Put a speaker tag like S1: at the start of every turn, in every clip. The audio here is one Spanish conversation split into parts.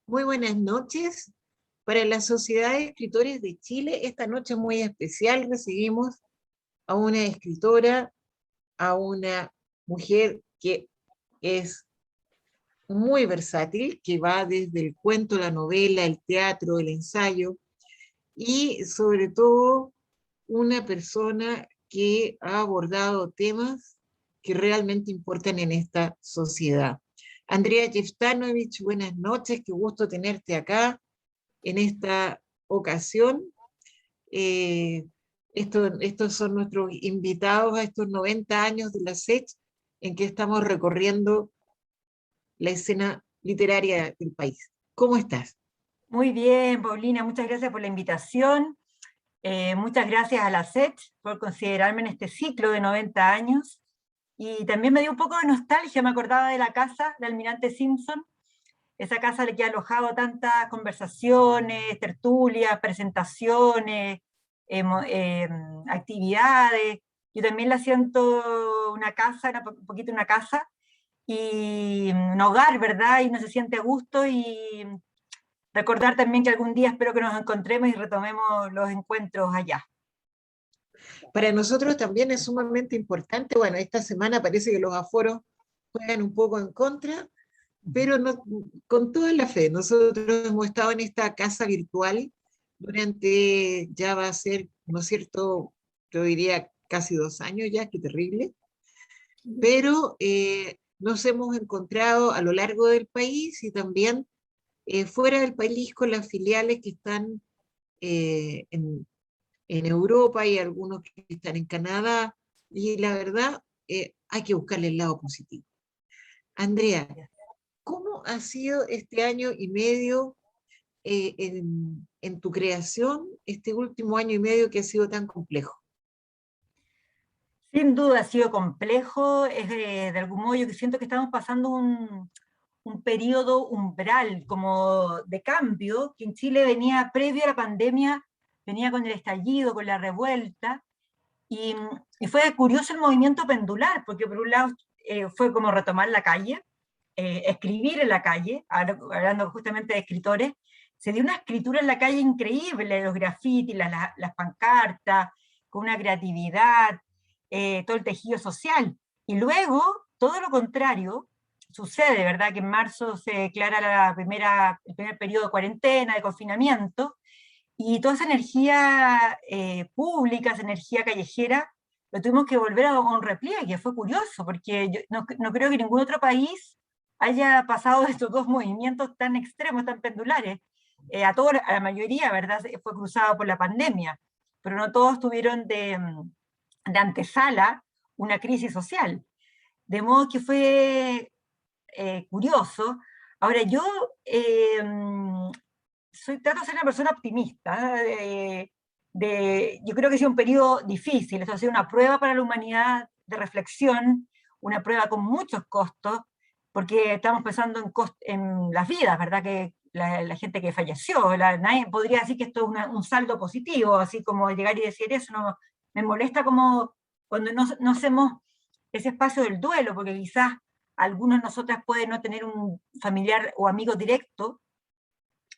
S1: Muy buenas noches. Para la Sociedad de Escritores de Chile, esta noche muy especial recibimos a una escritora, a una mujer que es muy versátil, que va desde el cuento, la novela, el teatro, el ensayo, y sobre todo una persona que ha abordado temas que realmente importan en esta sociedad. Andrea Jeftanovich, buenas noches, qué gusto tenerte acá en esta ocasión. Eh, estos son nuestros invitados a estos 90 años de la SECH, en que estamos recorriendo la escena literaria del país. ¿Cómo estás?
S2: Muy bien, Paulina, muchas gracias por la invitación. Muchas gracias a la SET por considerarme en este ciclo de 90 años. Y también me dio un poco de nostalgia, me acordaba de la casa de Almirante Simpson, esa casa que ha alojado tantas conversaciones, tertulias, presentaciones, actividades. Yo también la siento una casa, un poquito una casa, y un hogar, ¿verdad? Y uno se siente a gusto y recordar también que algún día espero que nos encontremos y retomemos los encuentros allá.
S1: Para nosotros también es sumamente importante. Bueno, esta semana parece que los aforos juegan un poco en contra, pero no, con toda la fe. Nosotros hemos estado en esta casa virtual durante, ya va a ser, ¿no es cierto? Yo diría casi 2 años ya, qué terrible, pero nos hemos encontrado a lo largo del país y también fuera del país con las filiales que están eh, en, en Europa y algunos que están en Canadá, y la verdad hay que buscarle el lado positivo. Andrea, ¿cómo ha sido este año y medio en tu creación, este último año y medio que ha sido tan complejo?
S2: Sin duda ha sido complejo, es de algún modo yo que siento que estamos pasando un periodo umbral como de cambio, que en Chile venía previo a la pandemia, venía con el estallido, con la revuelta, y, y fue curioso el movimiento pendular, porque por un lado fue como retomar la calle, escribir en la calle, hablando justamente de escritores, se dio una escritura en la calle increíble, los grafitis, las pancartas, con una creatividad, todo el tejido social. Y luego, todo lo contrario, sucede, ¿verdad? Que en marzo se declara el primer periodo de cuarentena, de confinamiento, y toda esa energía pública, esa energía callejera, lo tuvimos que volver a un repliegue. Fue curioso, porque yo no creo que ningún otro país haya pasado de estos dos movimientos tan extremos, tan pendulares. A la mayoría, ¿verdad? Fue cruzado por la pandemia, pero no todos tuvieron de antesala una crisis social. De modo que fue curioso. Ahora, yo trato de ser una persona optimista. Yo creo que ha sido un periodo difícil, esto ha sido una prueba para la humanidad de reflexión, una prueba con muchos costos, porque estamos pensando en las vidas, ¿verdad? Que la gente que falleció, nadie podría decir que esto es un saldo positivo, así como llegar y decir eso, no, me molesta como cuando no hacemos ese espacio del duelo, porque quizás algunos de nosotras pueden no tener un familiar o amigo directo,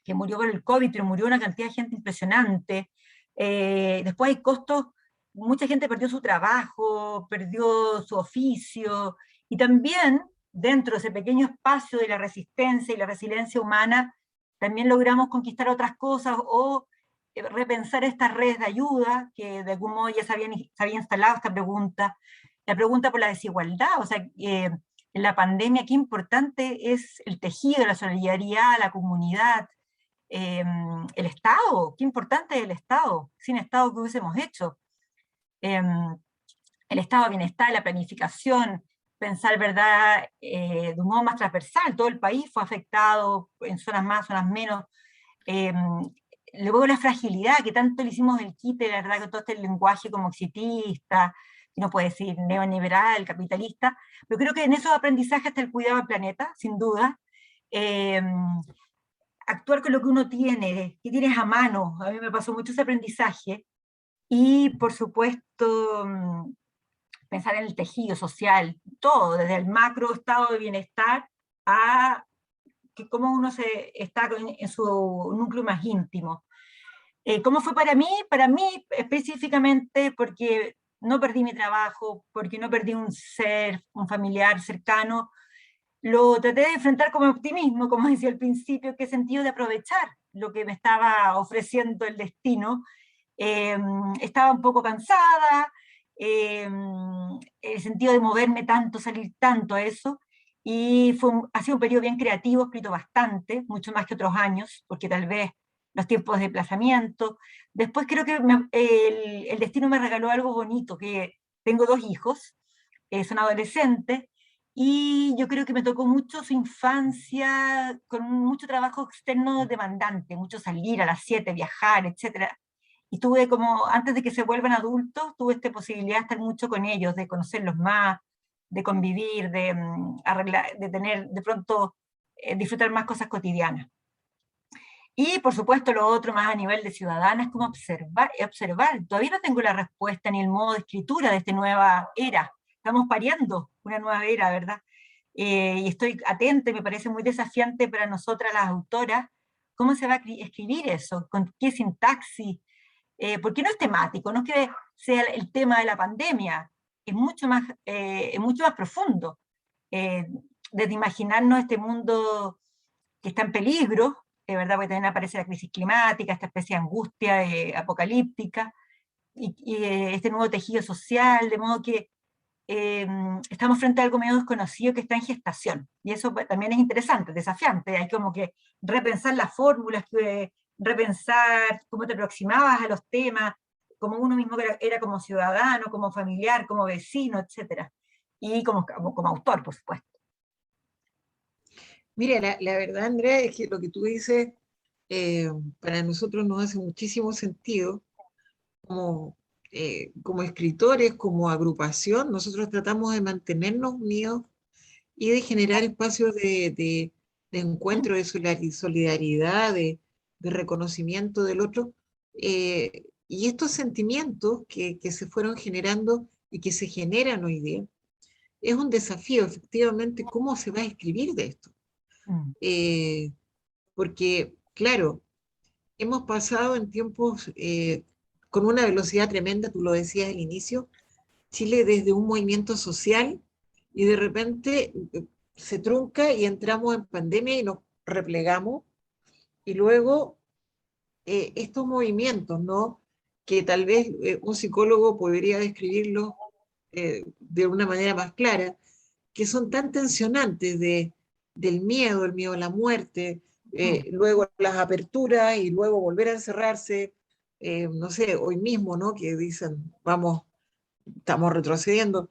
S2: que murió por el COVID, pero murió una cantidad de gente impresionante. Después hay costos, mucha gente perdió su trabajo, perdió su oficio, y también dentro de ese pequeño espacio de la resistencia y la resiliencia humana, también logramos conquistar otras cosas o repensar estas redes de ayuda, que de algún modo ya se había instalado esta pregunta, la pregunta por la desigualdad, o sea, en la pandemia qué importante es el tejido, la solidaridad, la comunidad, el Estado, qué importante es el Estado, sin Estado, ¿qué hubiésemos hecho? Eh, el estado de bienestar, la planificación, pensar, ¿verdad?, de un modo más transversal, todo el país fue afectado, en zonas más, zonas menos. Eh, Luego la fragilidad, que tanto le hicimos del quite, la verdad, con todo este lenguaje como exitista, que no puede decir neoliberal, capitalista, pero creo que en esos aprendizajes está el cuidado del planeta, sin duda. Eh, Actuar con lo que uno tiene, que tienes a mano. A mí me pasó mucho ese aprendizaje. Y, por supuesto, pensar en el tejido social, todo, desde el macro estado de bienestar a que cómo uno está en su núcleo más íntimo. ¿Cómo fue para mí? Para mí específicamente porque no perdí mi trabajo, porque no perdí un familiar cercano, lo traté de enfrentar con optimismo, como decía al principio, que sentido de aprovechar lo que me estaba ofreciendo el destino. Eh, Estaba un poco cansada, eh, el sentido de moverme tanto, salir tanto a eso, y ha sido un periodo bien creativo, he escrito bastante, mucho más que otros años, porque tal vez los tiempos de desplazamiento. Después creo que el destino me regaló algo bonito, que tengo 2 hijos, son adolescentes, y yo creo que me tocó mucho su infancia, con mucho trabajo externo demandante, mucho salir a las 7, viajar, etcétera. Y tuve como, antes de que se vuelvan adultos, tuve esta posibilidad de estar mucho con ellos, de conocerlos más, de convivir, de arreglar, de tener, de pronto, disfrutar más cosas cotidianas. Y por supuesto lo otro más a nivel de ciudadana es como observar, observar. Todavía no tengo la respuesta ni el modo de escritura de esta nueva era. Estamos pariendo una nueva era, ¿verdad? Y estoy atenta, y me parece muy desafiante para nosotras las autoras, cómo se va a escribir eso, con qué sintaxis, porque no es temático, no es que sea el tema de la pandemia, es mucho más profundo. Eh, Desde imaginarnos este mundo que está en peligro, de verdad, porque también aparece la crisis climática, esta especie de angustia apocalíptica, y este nuevo tejido social, de modo que eh, estamos frente a algo medio desconocido que está en gestación. Y eso pues, también es interesante, desafiante. Hay como que repensar las fórmulas, repensar cómo te aproximabas a los temas, como uno mismo era como ciudadano, como familiar, como vecino, etcétera. Y como autor, por supuesto.
S1: Mira, la verdad, Andrea, es que lo que tú dices eh, para nosotros nos hace muchísimo sentido. Como, como escritores, como agrupación, nosotros tratamos de mantenernos unidos y de generar espacios de encuentro, de solidaridad, de reconocimiento del otro. Y estos sentimientos que se fueron generando y que se generan hoy día, es un desafío, efectivamente, cómo se va a escribir de esto.
S2: Mm.
S1: Eh, Porque, claro, hemos pasado en tiempos con una velocidad tremenda, tú lo decías al inicio, Chile desde un movimiento social y de repente se trunca y entramos en pandemia y nos replegamos y luego estos movimientos, ¿no? Que tal vez un psicólogo podría describirlos de una manera más clara, que son tan tensionantes del miedo, el miedo a la muerte,
S2: Mm.
S1: luego las aperturas y luego volver a encerrarse, no sé, hoy mismo, ¿no? Que dicen, vamos, estamos retrocediendo.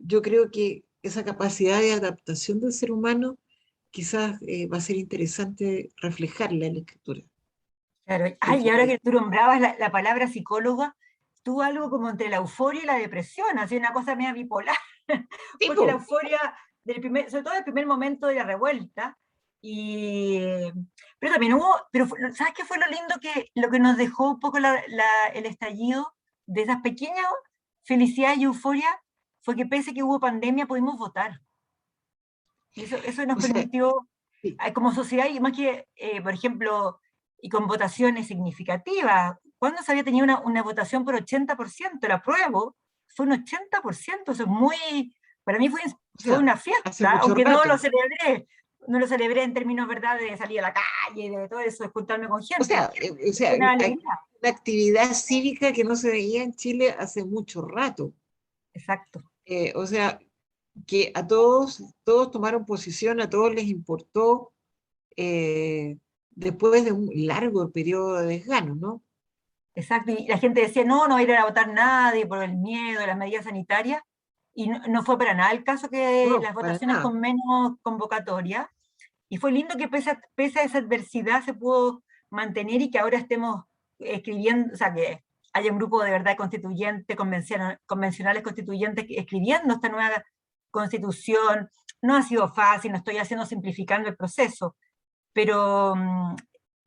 S1: Yo creo que esa capacidad de adaptación del ser humano quizás va a ser interesante reflejarla en la escritura.
S2: Claro.
S1: ¿Qué
S2: Ay, y
S1: te
S2: ahora que
S1: parece?
S2: tú nombrabas la palabra psicóloga, tuvo algo como entre la euforia y la depresión, así una cosa media bipolar, porque la
S1: Tipo,
S2: euforia, sobre todo el primer momento de la revuelta, y, pero también hubo, ¿sabes qué fue lo lindo lo que nos dejó un poco el estallido de esas pequeñas felicidades y euforia? Fue que pese a que hubo pandemia pudimos votar, y eso nos
S1: o sea,
S2: permitió
S1: sí,
S2: como sociedad, y más que, por ejemplo, y con votaciones significativas. ¿Cuándo se había tenido una votación por 80%? El apruebo fue un 80%, eso es muy, para mí
S1: o
S2: fue
S1: sea,
S2: una
S1: hace
S2: fiesta,
S1: mucho
S2: aunque
S1: rato.
S2: no lo celebré en términos, ¿verdad?, de salir a la calle, de todo eso, de juntarme con gente.
S1: O sea,
S2: Fue una
S1: hay
S2: alegría.
S1: una actividad cívica que no se veía en Chile hace mucho rato.
S2: Exacto.
S1: O sea, que a todos, todos tomaron posición, a todos les importó después de un largo periodo de desgano, ¿no?
S2: Exacto, y la gente decía, no, no va a ir a votar nadie por el miedo, las medidas sanitarias, y no fue para nada el caso que
S1: No,
S2: las
S1: para
S2: votaciones
S1: nada.
S2: con menos convocatoria, y fue lindo que pese a esa adversidad se pudo mantener y que ahora estemos escribiendo, o sea, que haya un grupo de verdad constituyente, convencionales constituyentes escribiendo esta nueva constitución. No ha sido fácil, no estoy haciendo simplificando el proceso, pero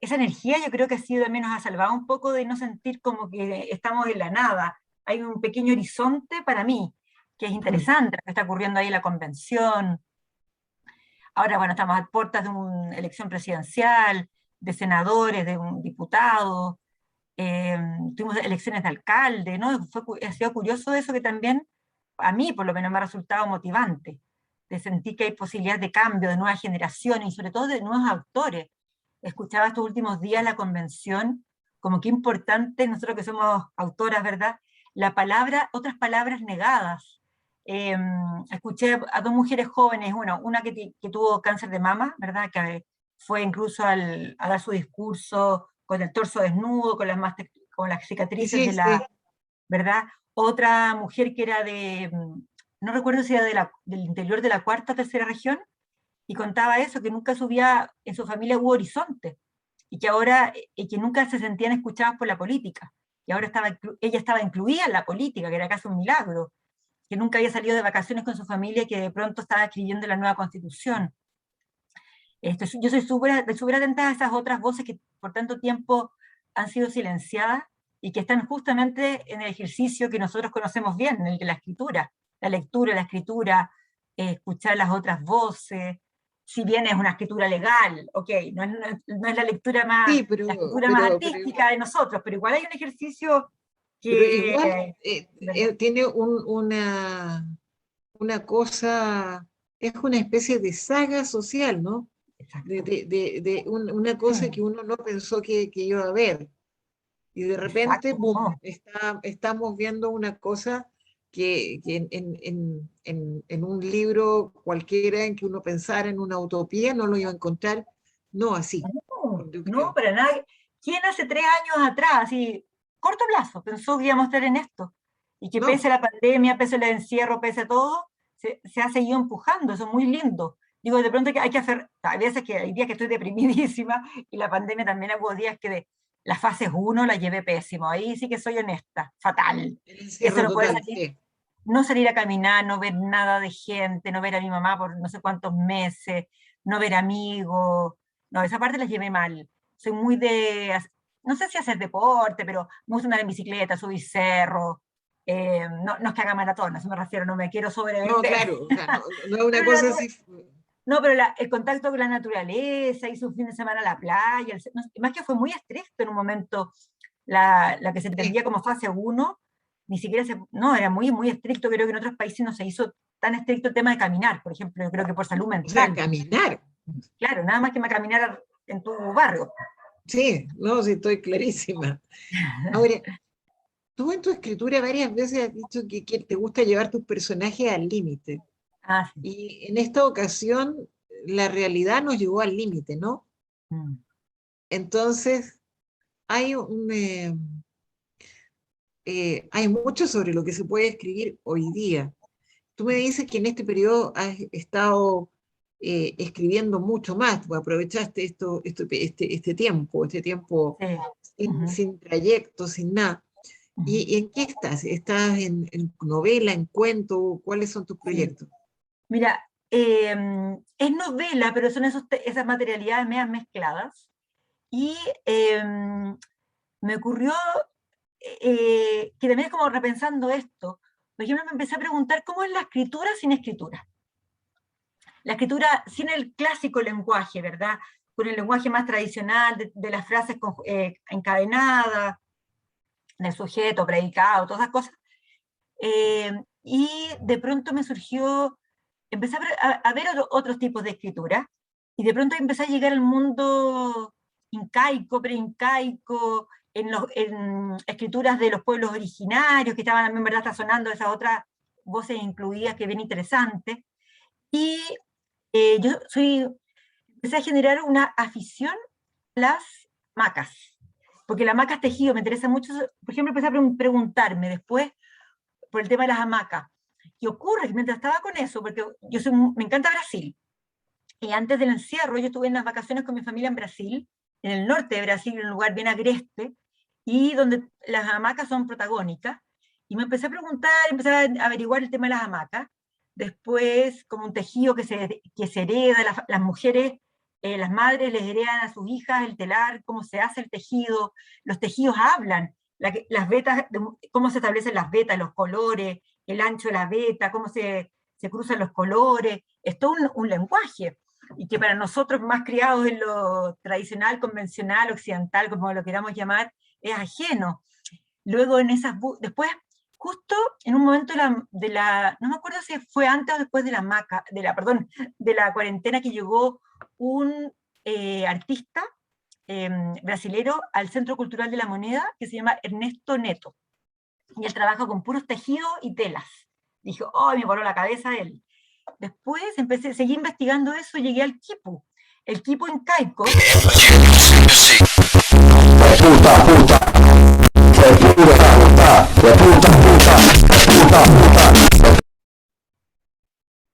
S2: esa energía yo creo que ha sido, al menos ha salvado un poco de no sentir como que estamos en la nada. Hay un pequeño horizonte para mí, que es
S1: Mm.
S2: interesante, lo que está ocurriendo ahí en la convención. Ahora, bueno, estamos a puertas de una elección presidencial, de senadores, de un diputado, tuvimos elecciones de alcalde, ¿no? Ha sido curioso eso que también, a mí por lo menos me ha resultado motivante, de sentir que hay posibilidades de cambio, de nuevas generaciones y sobre todo de nuevos autores. Escuchaba estos últimos días la convención, como qué importante, nosotros que somos autoras, ¿verdad? La palabra, otras palabras negadas. Eh, Escuché a dos mujeres jóvenes, una que tuvo cáncer de mama, ¿verdad? Que fue incluso a dar su discurso con el torso desnudo, con las
S1: Sí,
S2: cicatrices
S1: sí,
S2: de la,
S1: sí.
S2: ¿verdad? Otra mujer que era no recuerdo si era del interior de la cuarta o tercera región, y contaba eso, que nunca subía, en su familia hubo horizonte, y que ahora, y que nunca se sentían escuchadas por la política, y ahora ella estaba incluida en la política, que era casi un milagro, que nunca había salido de vacaciones con su familia y que de pronto estaba escribiendo la nueva constitución. Yo soy súper atenta a esas otras voces que por tanto tiempo han sido silenciadas y que están justamente en el ejercicio que nosotros conocemos bien, el de la escritura, la lectura, la escritura, escuchar las otras voces, si bien es una escritura legal, ok, no es
S1: Sí,
S2: la escritura más artística de nosotros, pero igual hay un ejercicio
S1: pero igual
S2: que, ¿verdad?
S1: tiene una cosa, es una especie de saga social, ¿no?
S2: Exacto.
S1: Una cosa que uno no pensó que iba a ver. Y de repente,
S2: Exacto,
S1: boom,
S2: no.
S1: estamos viendo una cosa que en un libro cualquiera en que uno pensara en una utopía no lo iba a encontrar, no así,
S2: No,
S1: yo
S2: no,
S1: creo.
S2: para nada. ¿Quién hace 3 años atrás, así, corto plazo, pensó que íbamos a estar en esto? Y que pese
S1: No,
S2: a la pandemia, pese al encierro, pese a todo, se ha seguido empujando, eso es muy lindo. Digo, de pronto que hay que hacer, hay veces que hay días que estoy deprimidísima, y la pandemia también hubo días que de las fases 1 la llevé pésimo, ahí sí que soy honesta, fatal.
S1: el
S2: Eso
S1: encierro
S2: no puede
S1: total,
S2: salir,
S1: sí.
S2: no salir a caminar, no ver nada de gente, no ver a mi mamá por no sé cuántos meses, no ver amigos, no, esa parte la llevé mal. Soy muy no sé si hacer deporte, pero me gusta andar en bicicleta, subir cerro, no es que haga maratón, a eso me refiero, no me quiero
S1: No,
S2: sobrevender.
S1: claro, o sea, no, no es una
S2: Pero
S1: cosa así.
S2: no, pero el contacto con la naturaleza, hice un fin de semana a la playa, más que fue muy estricto en un momento, la que se
S1: Sí.
S2: entendía como fase 1, ni siquiera no, era muy, muy estricto, creo que en otros países no se hizo tan estricto el tema de caminar, por ejemplo, yo creo que por salud
S1: O sea,
S2: mental,
S1: caminar.
S2: claro, nada más que caminar en tu barrio.
S1: Sí, no, sí, estoy clarísima. Ahora, tú en tu escritura varias veces has dicho que te gusta llevar tus personajes al límite.
S2: Ah, sí.
S1: Y en esta ocasión, la realidad nos llevó al límite, ¿no?
S2: Mm.
S1: Entonces, hay hay mucho sobre lo que se puede escribir hoy día. Tú me dices que en este periodo has estado escribiendo mucho más, tú aprovechaste este tiempo
S2: Sí. Ujú,
S1: sin trayecto, sin nada.
S2: ujú.
S1: ¿Y en qué estás? ¿Estás en novela, en cuento? ¿Cuáles son tus
S2: Sí.
S1: proyectos?
S2: Mira, es novela, pero son esas materialidades medias mezcladas. Y me ocurrió que también es como repensando esto. Por ejemplo, me empecé a preguntar cómo es la escritura sin escritura. La escritura sin el clásico lenguaje, ¿verdad? Con el lenguaje más tradicional de las frases encadenadas, del sujeto, predicado, todas esas cosas. Y de pronto me surgió, empecé a ver otros tipos de escritura, y de pronto empecé a llegar al mundo incaico, preincaico, en escrituras de los pueblos originarios, que estaban también, ¿verdad?, está sonando esas otras voces incluidas que bien interesantes. Y empecé a generar una afición a las macas, porque la maca es tejido, me interesa mucho. Por ejemplo, empecé a preguntarme después por el tema de las hamacas. Y ocurre que mientras estaba con eso, porque me encanta Brasil, y antes del encierro yo estuve en las vacaciones con mi familia en Brasil, en el norte de Brasil, en un lugar bien agreste, y donde las hamacas son protagónicas, y me empecé a preguntar, empecé a averiguar el tema de las hamacas, después como un tejido que se hereda, las mujeres, las madres les heredan a sus hijas el telar, cómo se hace el tejido, los tejidos hablan, las vetas, cómo se establecen las vetas, los colores, el ancho de la veta, cómo se cruzan los colores, es todo un lenguaje. y que para nosotros más criados en lo tradicional, convencional, occidental, como lo queramos llamar, es ajeno. Luego en esas, después, justo en un momento no me acuerdo si fue antes o después de perdón, de la cuarentena, que llegó un artista brasilero al Centro Cultural de la Moneda, que se llama Ernesto Neto, y él trabaja con puros tejidos y telas. Dije, oh, me voló la cabeza él. Después seguí investigando eso, llegué al quipu. El quipu incaico.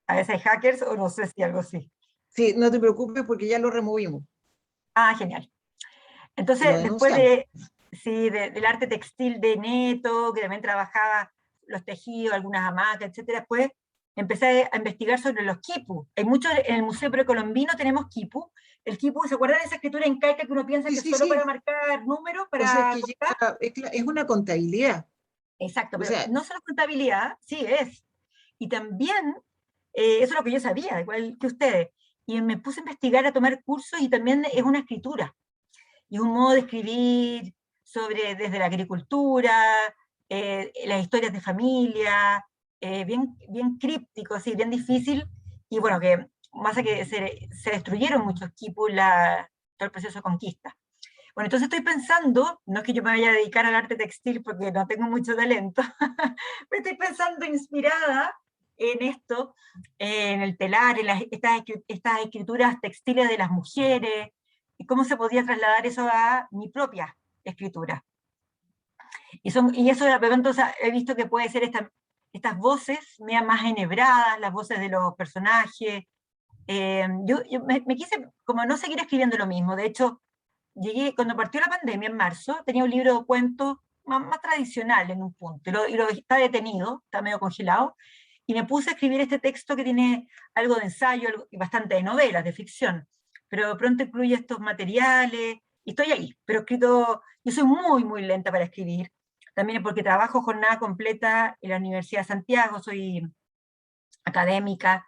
S2: A veces hay hackers o no sé si algo así.
S1: Sí, no te preocupes porque ya lo removimos.
S2: Ah, genial. Entonces, después del arte textil de Neto, que también trabajaba los tejidos, algunas hamacas, etcétera, después empecé a investigar sobre los quipus. Hay muchos, en el Museo Precolombino tenemos quipus. El quipu, ¿se acuerdan de esa escritura incaica que uno piensa que es solo para marcar números?
S1: O sea,
S2: Para
S1: es una contabilidad.
S2: Exacto,
S1: O
S2: pero
S1: sea,
S2: no solo contabilidad, sí es. Y también, eso es lo que yo sabía, igual que ustedes. Y me puse a investigar, a tomar cursos, y también es una escritura. Y un modo de escribir desde la agricultura, las historias de familia, bien críptico, así, bien difícil. Y bueno, que más que se destruyeron muchos quipus todo el proceso de conquista. Bueno, entonces estoy pensando, no es que yo me vaya a dedicar al arte textil porque no tengo mucho talento, pero estoy pensando inspirada en esto, en el telar, en estas escrituras textiles de las mujeres, y cómo se podía trasladar eso a mi propia escritura. Y eso de pronto, o sea, he visto que puede ser estas voces más enhebradas, las voces de los personajes. Yo me quise como no seguir escribiendo lo mismo. De hecho, cuando partió la pandemia en marzo, tenía un libro de cuentos más tradicional en un punto, y lo está detenido, está medio congelado, y me puse a escribir este texto que tiene algo de ensayo y bastante de novelas, de ficción, pero de pronto incluye estos materiales, y estoy ahí, pero escrito, yo soy muy lenta para escribir, también porque trabajo jornada completa en la Universidad de Santiago, soy académica,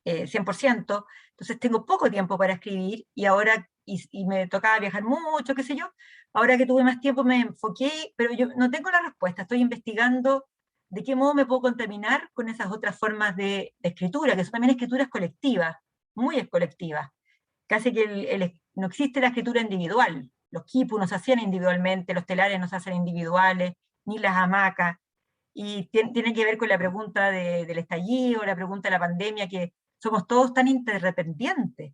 S2: 100%, entonces tengo poco tiempo para escribir, y ahora, y me tocaba viajar mucho, qué sé yo, ahora que tuve más tiempo me enfoqué, pero yo no tengo la respuesta, estoy investigando de qué modo me puedo contaminar con esas otras formas de escritura, que son también escrituras colectivas, muy colectivas, casi que no existe la escritura individual, los quipus nos hacían individualmente, los telares nos hacen individuales, ni las hamacas, y tiene que ver con la pregunta del estallido, la pregunta de la pandemia, que somos todos tan interdependientes,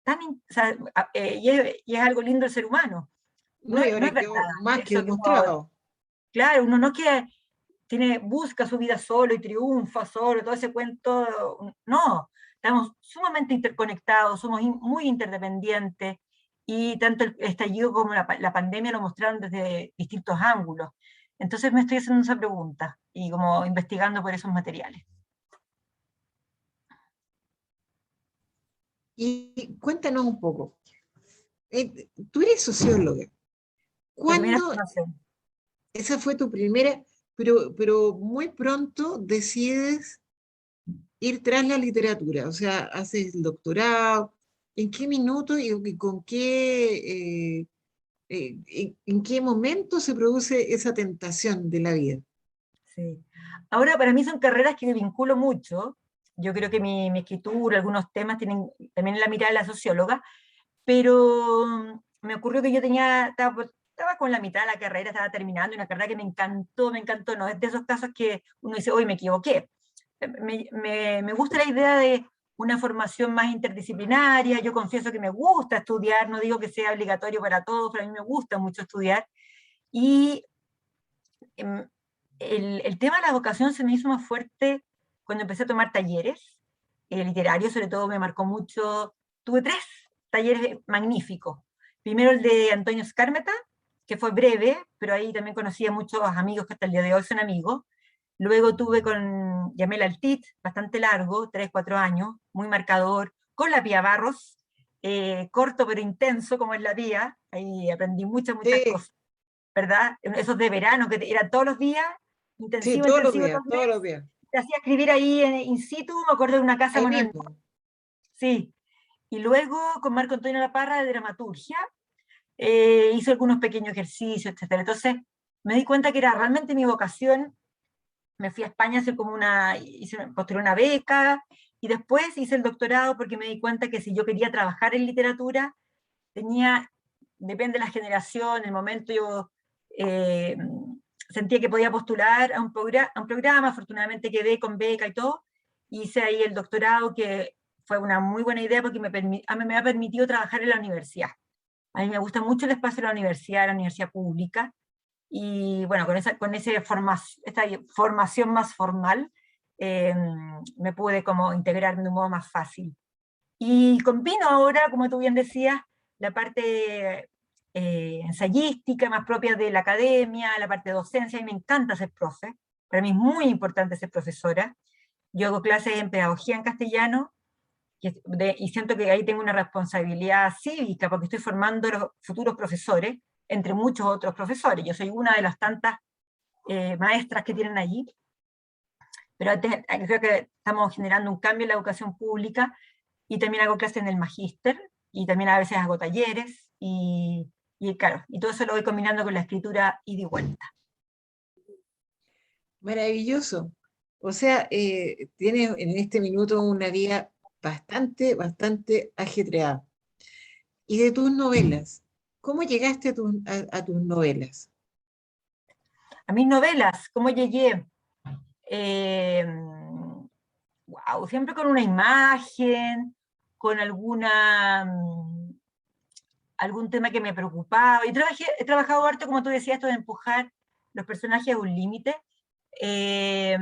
S2: o sea, y es algo lindo el ser humano.
S1: no, y
S2: No
S1: ahora
S2: es verdad
S1: quedó más que
S2: eso que uno,
S1: demostrado.
S2: claro, uno no que busca su vida solo y triunfa solo, todo ese cuento, no, estamos sumamente interconectados, somos muy interdependientes, y tanto el estallido como la pandemia lo mostraron desde distintos ángulos. Entonces me estoy haciendo esa pregunta, y como investigando por esos materiales.
S1: Y cuéntanos un poco. Tú eres socióloga.
S2: Mi primera
S1: ¿Cuándo
S2: formación.
S1: esa fue tu primera, pero muy pronto decides ir tras la literatura? O sea, haces el doctorado. ¿En qué minuto y con qué, en qué momento se produce esa tentación de la vida?
S2: Sí. Ahora, para mí son carreras que vinculo mucho. Yo creo que mi escritura, algunos temas tienen también la mirada de la socióloga, pero me ocurrió que estaba con la mitad de la carrera, estaba terminando una carrera que me encantó, no es de esos casos que uno dice, hoy me equivoqué. Me gusta la idea de una formación más interdisciplinaria, yo confieso que me gusta estudiar, no digo que sea obligatorio para todos, pero a mí me gusta mucho estudiar, y em, el tema de la vocación se me hizo más fuerte cuando empecé a tomar talleres literarios, sobre todo me marcó mucho, tuve 3 talleres magníficos. Primero el de Antonio Skármeta, que fue breve, pero ahí también conocí a muchos amigos que hasta el día de hoy son amigos. Luego tuve con Yamel Altit, bastante largo, 3, 4 años, muy marcador, con la Pía Barros, corto pero intenso como es la Pía, ahí aprendí muchas
S1: Sí,
S2: cosas, ¿verdad? Esos de verano, que eran todos los días,
S1: sí,
S2: intensivo todos los
S1: todos los
S2: meses,
S1: días.
S2: te hacía escribir ahí in situ, me acuerdo de una casa
S1: Ahí
S2: monumental,
S1: mismo.
S2: sí, Y luego con Marco Antonio Laparra de dramaturgia, hice algunos pequeños ejercicios, etc. Entonces me di cuenta que era realmente mi vocación. Me fui a España a hacer como postulé una beca, y después hice el doctorado porque me di cuenta que si yo quería trabajar en literatura, depende de la generación, el momento yo eh, sentía que podía postular a un programa, afortunadamente quedé con beca y todo, hice ahí el doctorado, que fue una muy buena idea porque a mí me ha permitido trabajar en la universidad. A mí me gusta mucho el espacio de la universidad pública, y bueno, esta formación más formal, eh, me pude como integrarme de un modo más fácil. Y combino ahora, como tú bien decías, la parte ensayística, más propia de la academia, la parte de docencia. A mí me encanta ser profe, para mí es muy importante ser profesora. Yo hago clases en pedagogía en castellano, y siento que ahí tengo una responsabilidad cívica, porque estoy formando los futuros profesores, entre muchos otros profesores. Yo soy una de las tantas maestras que tienen allí, pero creo que estamos generando un cambio en la educación pública, y también hago clases en el magíster, y también a veces hago talleres, y claro, y todo eso lo voy combinando con la escritura ida y vuelta.
S1: Maravilloso. O sea, tienes en este minuto una vida bastante ajetreada. Y de tus novelas, ¿cómo llegaste a tus novelas?
S2: A mis novelas, ¿cómo llegué? Wow, siempre con una imagen, con algún tema que me preocupaba. Y he trabajado harto, como tú decías, esto de empujar los personajes a un límite. Eh,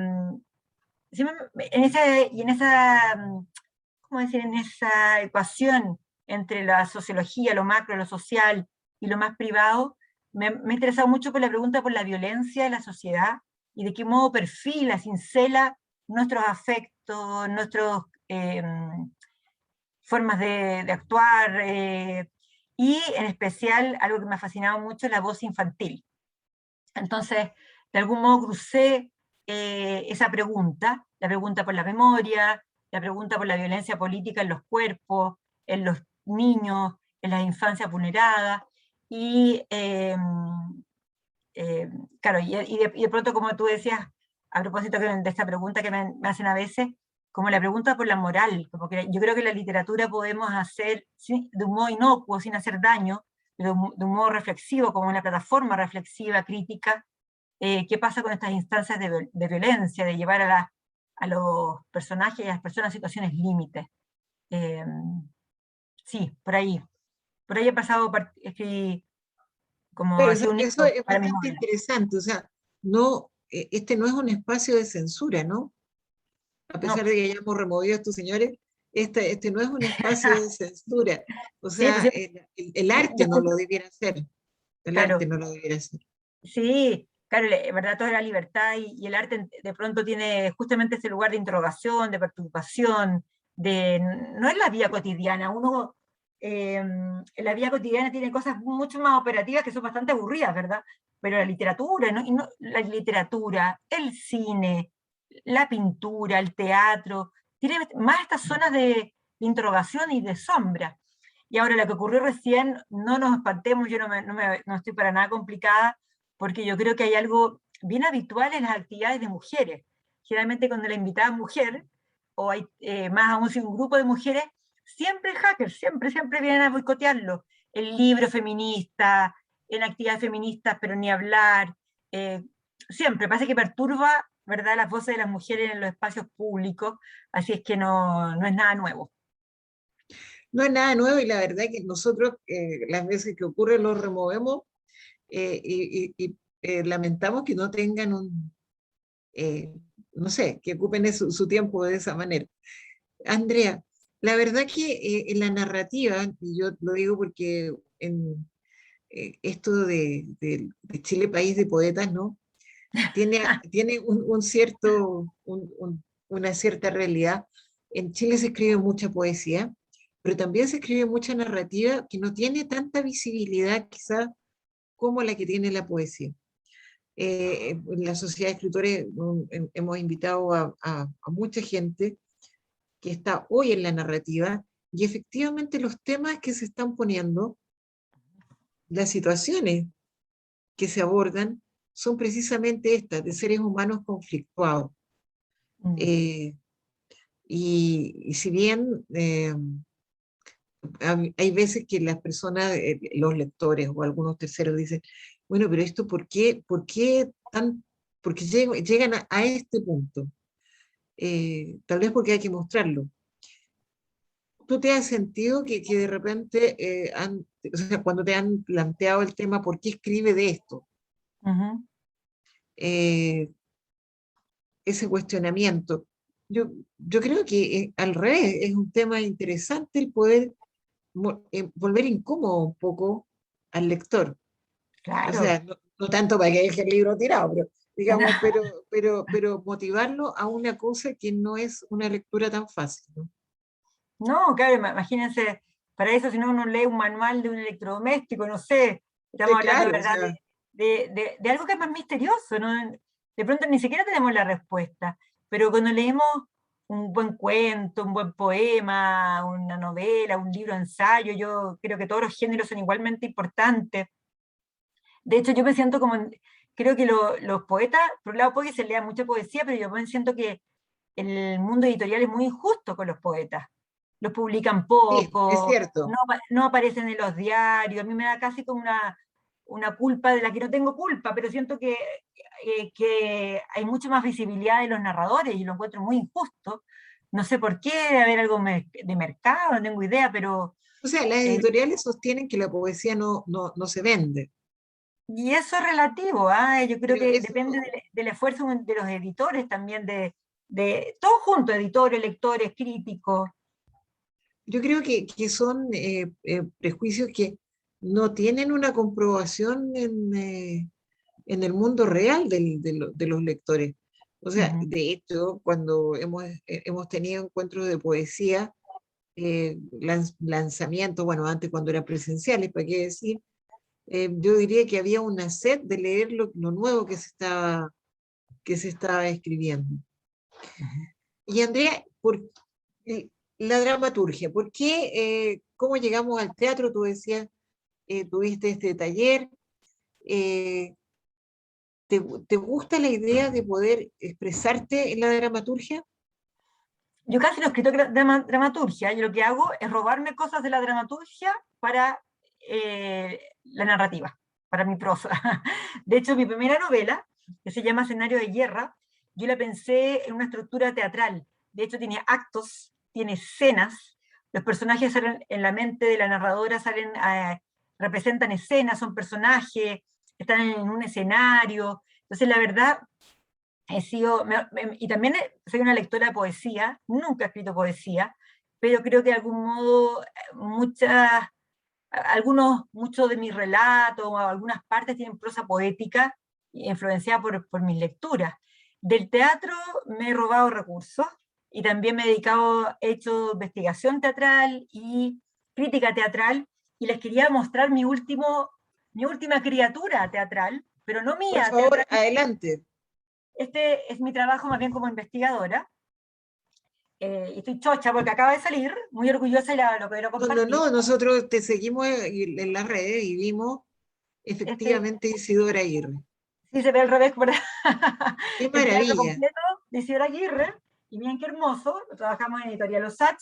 S2: ¿Cómo decir? En esa ecuación entre la sociología, lo macro, lo social y lo más privado, me he interesado mucho por la pregunta por la violencia de la sociedad, y de qué modo perfila, cincela nuestros afectos, nuestras formas de actuar, y en especial algo que me ha fascinado mucho, la voz infantil. Entonces, de algún modo crucé esa pregunta, la pregunta por la memoria, la pregunta por la violencia política en los cuerpos, en los niños, en las infancias vulneradas, y claro, y de pronto, como tú decías, a propósito de esta pregunta que me hacen a veces, como la pregunta por la moral, como que yo creo que la literatura podemos hacer de un modo inocuo, sin hacer daño, de un modo reflexivo, como una plataforma reflexiva, crítica. ¿Qué pasa con estas instancias de violencia, de llevar a los personajes y a las personas a situaciones límites? Eh, sí, por ahí he pasado, escribí como
S1: Claro,
S2: así un
S1: eso
S2: hito
S1: es
S2: para mis
S1: bastante
S2: novelas.
S1: interesante. O sea, no, este no es un espacio de censura, ¿no? A
S2: No,
S1: pesar de que hayamos removido a estos señores, este no es un espacio de censura. O
S2: sí, pues
S1: sea,
S2: sí,
S1: el arte no lo debiera hacer. El arte
S2: claro,
S1: no lo debiera hacer.
S2: sí, claro, verdad, toda la libertad, y el arte de pronto tiene justamente ese lugar de interrogación, de perturbación, no es la vida cotidiana. Uno en la vida cotidiana tiene cosas mucho más operativas que son bastante aburridas, ¿verdad? Pero la literatura, ¿no? La literatura, el cine, la pintura, el teatro, tiene más estas zonas de interrogación y de sombra. Y ahora lo que ocurrió recién, no nos espantemos, yo no estoy para nada complicada, porque yo creo que hay algo bien habitual en las actividades de mujeres. Generalmente cuando la invitada es mujer, o hay más aún si un grupo de mujeres, siempre hackers, siempre vienen a boicotearlo. El libro feminista, en actividades feministas, pero ni hablar. eh, Siempre, parece que perturba, ¿verdad?, las voces de las mujeres en los espacios públicos, así es que no es nada nuevo.
S1: No es nada nuevo y la verdad que nosotros las veces que ocurre lo removemos y lamentamos que no tengan eh, no sé, que ocupen su tiempo de esa manera. Andrea, la verdad que en la narrativa, y yo lo digo porque en esto de Chile, país de poetas, ¿no? Tiene una cierta realidad. En Chile se escribe mucha poesía, pero también se escribe mucha narrativa que no tiene tanta visibilidad quizá como la que tiene la poesía. En la Sociedad de Escritores hemos invitado a mucha gente que está hoy en la narrativa y efectivamente los temas que se están poniendo, las situaciones que se abordan, son precisamente estas, de seres humanos conflictuados.
S2: Mm.
S1: Eh, y si bien hay veces que las personas, los lectores o algunos terceros dicen, bueno, pero esto, por qué tan, porque llegan a este punto? Tal vez porque hay que mostrarlo. ¿Tú te has sentido que de repente, o sea, cuando te han planteado el tema, ¿por qué escribe de esto?
S2: Ujú.
S1: Eh, Ese cuestionamiento. Yo creo que al revés, es un tema interesante el poder volver incómodo un poco al lector. O
S2: Claro.
S1: sea, no tanto para que deje el libro tirado, pero, digamos, pero motivarlo a una cosa que no es una lectura tan fácil, ¿no?
S2: No, claro, imagínense, para eso si no uno lee un manual de un electrodoméstico, no sé, estamos
S1: Sí,
S2: hablando de
S1: claro, o
S2: verdad
S1: sea,
S2: de algo que es más misterioso, ¿no? De pronto ni siquiera tenemos la respuesta, pero cuando leemos un buen cuento, un buen poema, una novela, un libro ensayo, yo creo que todos los géneros son igualmente importantes. De hecho, yo me siento como, creo que los poetas, por un lado puede que se lea mucha poesía, pero yo me siento que el mundo editorial es muy injusto con los poetas. Los publican
S1: sí, es
S2: poco,
S1: cierto.
S2: no aparecen en los diarios. A mí me da casi como una culpa de la que no tengo culpa, pero siento que hay mucha más visibilidad de los narradores y lo encuentro muy injusto. No sé por qué, debe haber algo de mercado, no tengo idea, pero
S1: O sea, las
S2: eh,
S1: editoriales sostienen que la poesía no se vende,
S2: y eso es relativo, ¿ah? Yo creo
S1: pero
S2: que
S1: eso,
S2: depende del esfuerzo de los editores también, de todos juntos, editores, lectores, críticos.
S1: yo creo que son prejuicios que no tienen una comprobación en el mundo real de los lectores. O sea,
S2: Ujú.
S1: de hecho, cuando hemos tenido encuentros de poesía, lanzamientos, bueno, antes cuando eran presenciales, ¿para qué decir? Yo diría que había una sed de leer lo nuevo que se estaba escribiendo.
S2: Ujú.
S1: Y Andrea, eh, la dramaturgia, ¿por qué, cómo llegamos al teatro? Tú decías, tuviste este taller, eh, ¿te gusta la idea de poder expresarte en la dramaturgia?
S2: Yo casi no he escrito dramaturgia, yo lo que hago es robarme cosas de la dramaturgia para la narrativa, para mi prosa. De hecho, mi primera novela, que se llama Escenario de Guerra, yo la pensé en una estructura teatral. De hecho, tiene actos, tiene escenas, los personajes salen en la mente de la narradora, representan escenas, son personajes, están en un escenario. Entonces, la verdad, he sido, y también soy una lectora de poesía, nunca he escrito poesía, pero creo que de algún modo muchos de mis relatos o algunas partes tienen prosa poética influenciada por mis lecturas. Del teatro me he robado recursos y también me he dedicado, he hecho investigación teatral y crítica teatral y les quería mostrar mi última criatura teatral, pero no
S1: Por
S2: mía
S1: favor,
S2: teatral.
S1: adelante.
S2: Este es mi trabajo más bien como investigadora. Y estoy chocha porque acaba de salir, muy orgullosa y lo quiero
S1: No, no,
S2: compartir.
S1: no, nosotros te seguimos en las redes y vimos
S2: Este,
S1: efectivamente Isidora Aguirre.
S2: sí se ve al revés, ¿verdad?
S1: ¡Qué
S2: El teatro
S1: maravilla!
S2: completo de Isidora Aguirre, y miren qué hermoso, lo trabajamos en Editorial Osach,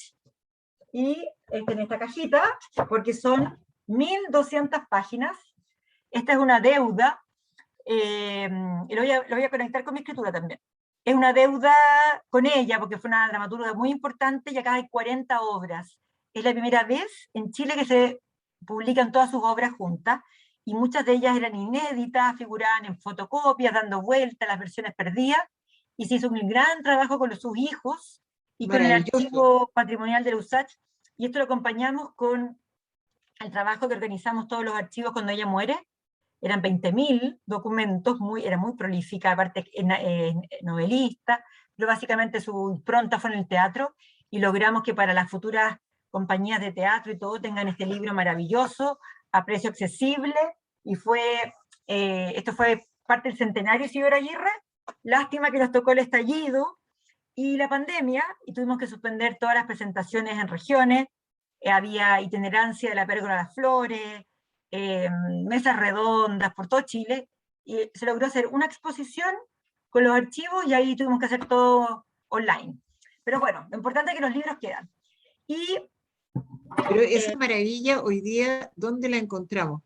S2: y en esta cajita, porque son 1200 páginas. Esta es una deuda, y lo voy a conectar con mi escritura también. Es una deuda con ella, porque fue una dramaturga muy importante, y acá hay 40 obras. Es la primera vez en Chile que se publican todas sus obras juntas, y muchas de ellas eran inéditas, figuraban en fotocopias, dando vueltas, las versiones perdidas, y se hizo un gran trabajo con sus hijos y con el
S1: Maravilloso.
S2: archivo patrimonial de la USACH, y esto lo acompañamos con el trabajo que organizamos todos los archivos cuando ella muere. Eran 20.000 documentos, era muy prolífica, aparte novelista, pero básicamente su impronta fue en el teatro, y logramos que para las futuras compañías de teatro y todo tengan este libro maravilloso, a precio accesible, y esto fue parte del centenario de Isidora Aguirre. Lástima que nos tocó el estallido y la pandemia, y tuvimos que suspender todas las presentaciones en regiones, había itinerancia de la pérgola a las flores, mesas redondas por todo Chile, y se logró hacer una exposición con los archivos y ahí tuvimos que hacer todo online. Pero bueno, lo importante es que los libros quedan. Y
S1: Pero esa maravilla hoy día, ¿dónde la encontramos?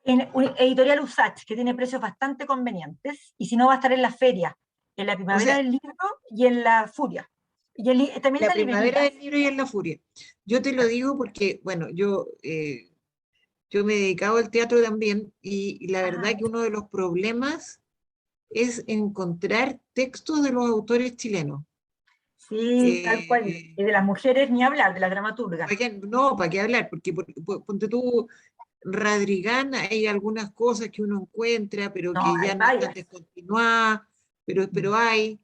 S2: en Editorial Usach, que tiene precios bastante convenientes, y si no va a estar en la feria, en la
S1: O
S2: Primavera
S1: sea,
S2: del Libro y en la Furia. Y también
S1: la
S2: está
S1: primavera
S2: libreritas.
S1: del libro y en la furia. Yo te lo digo porque, bueno, yo me he dedicado al teatro también y la verdad
S2: Ah,
S1: que uno de los problemas es encontrar textos de los autores chilenos.
S2: sí, tal cual.
S1: Eh,
S2: Y de las mujeres ni hablar, de las dramaturgas.
S1: no, ¿para qué hablar? Porque ponte tú, Radrigán, hay algunas cosas que uno encuentra, pero
S2: No,
S1: que
S2: hay
S1: ya no están
S2: varias.
S1: descontinuadas, pero hay,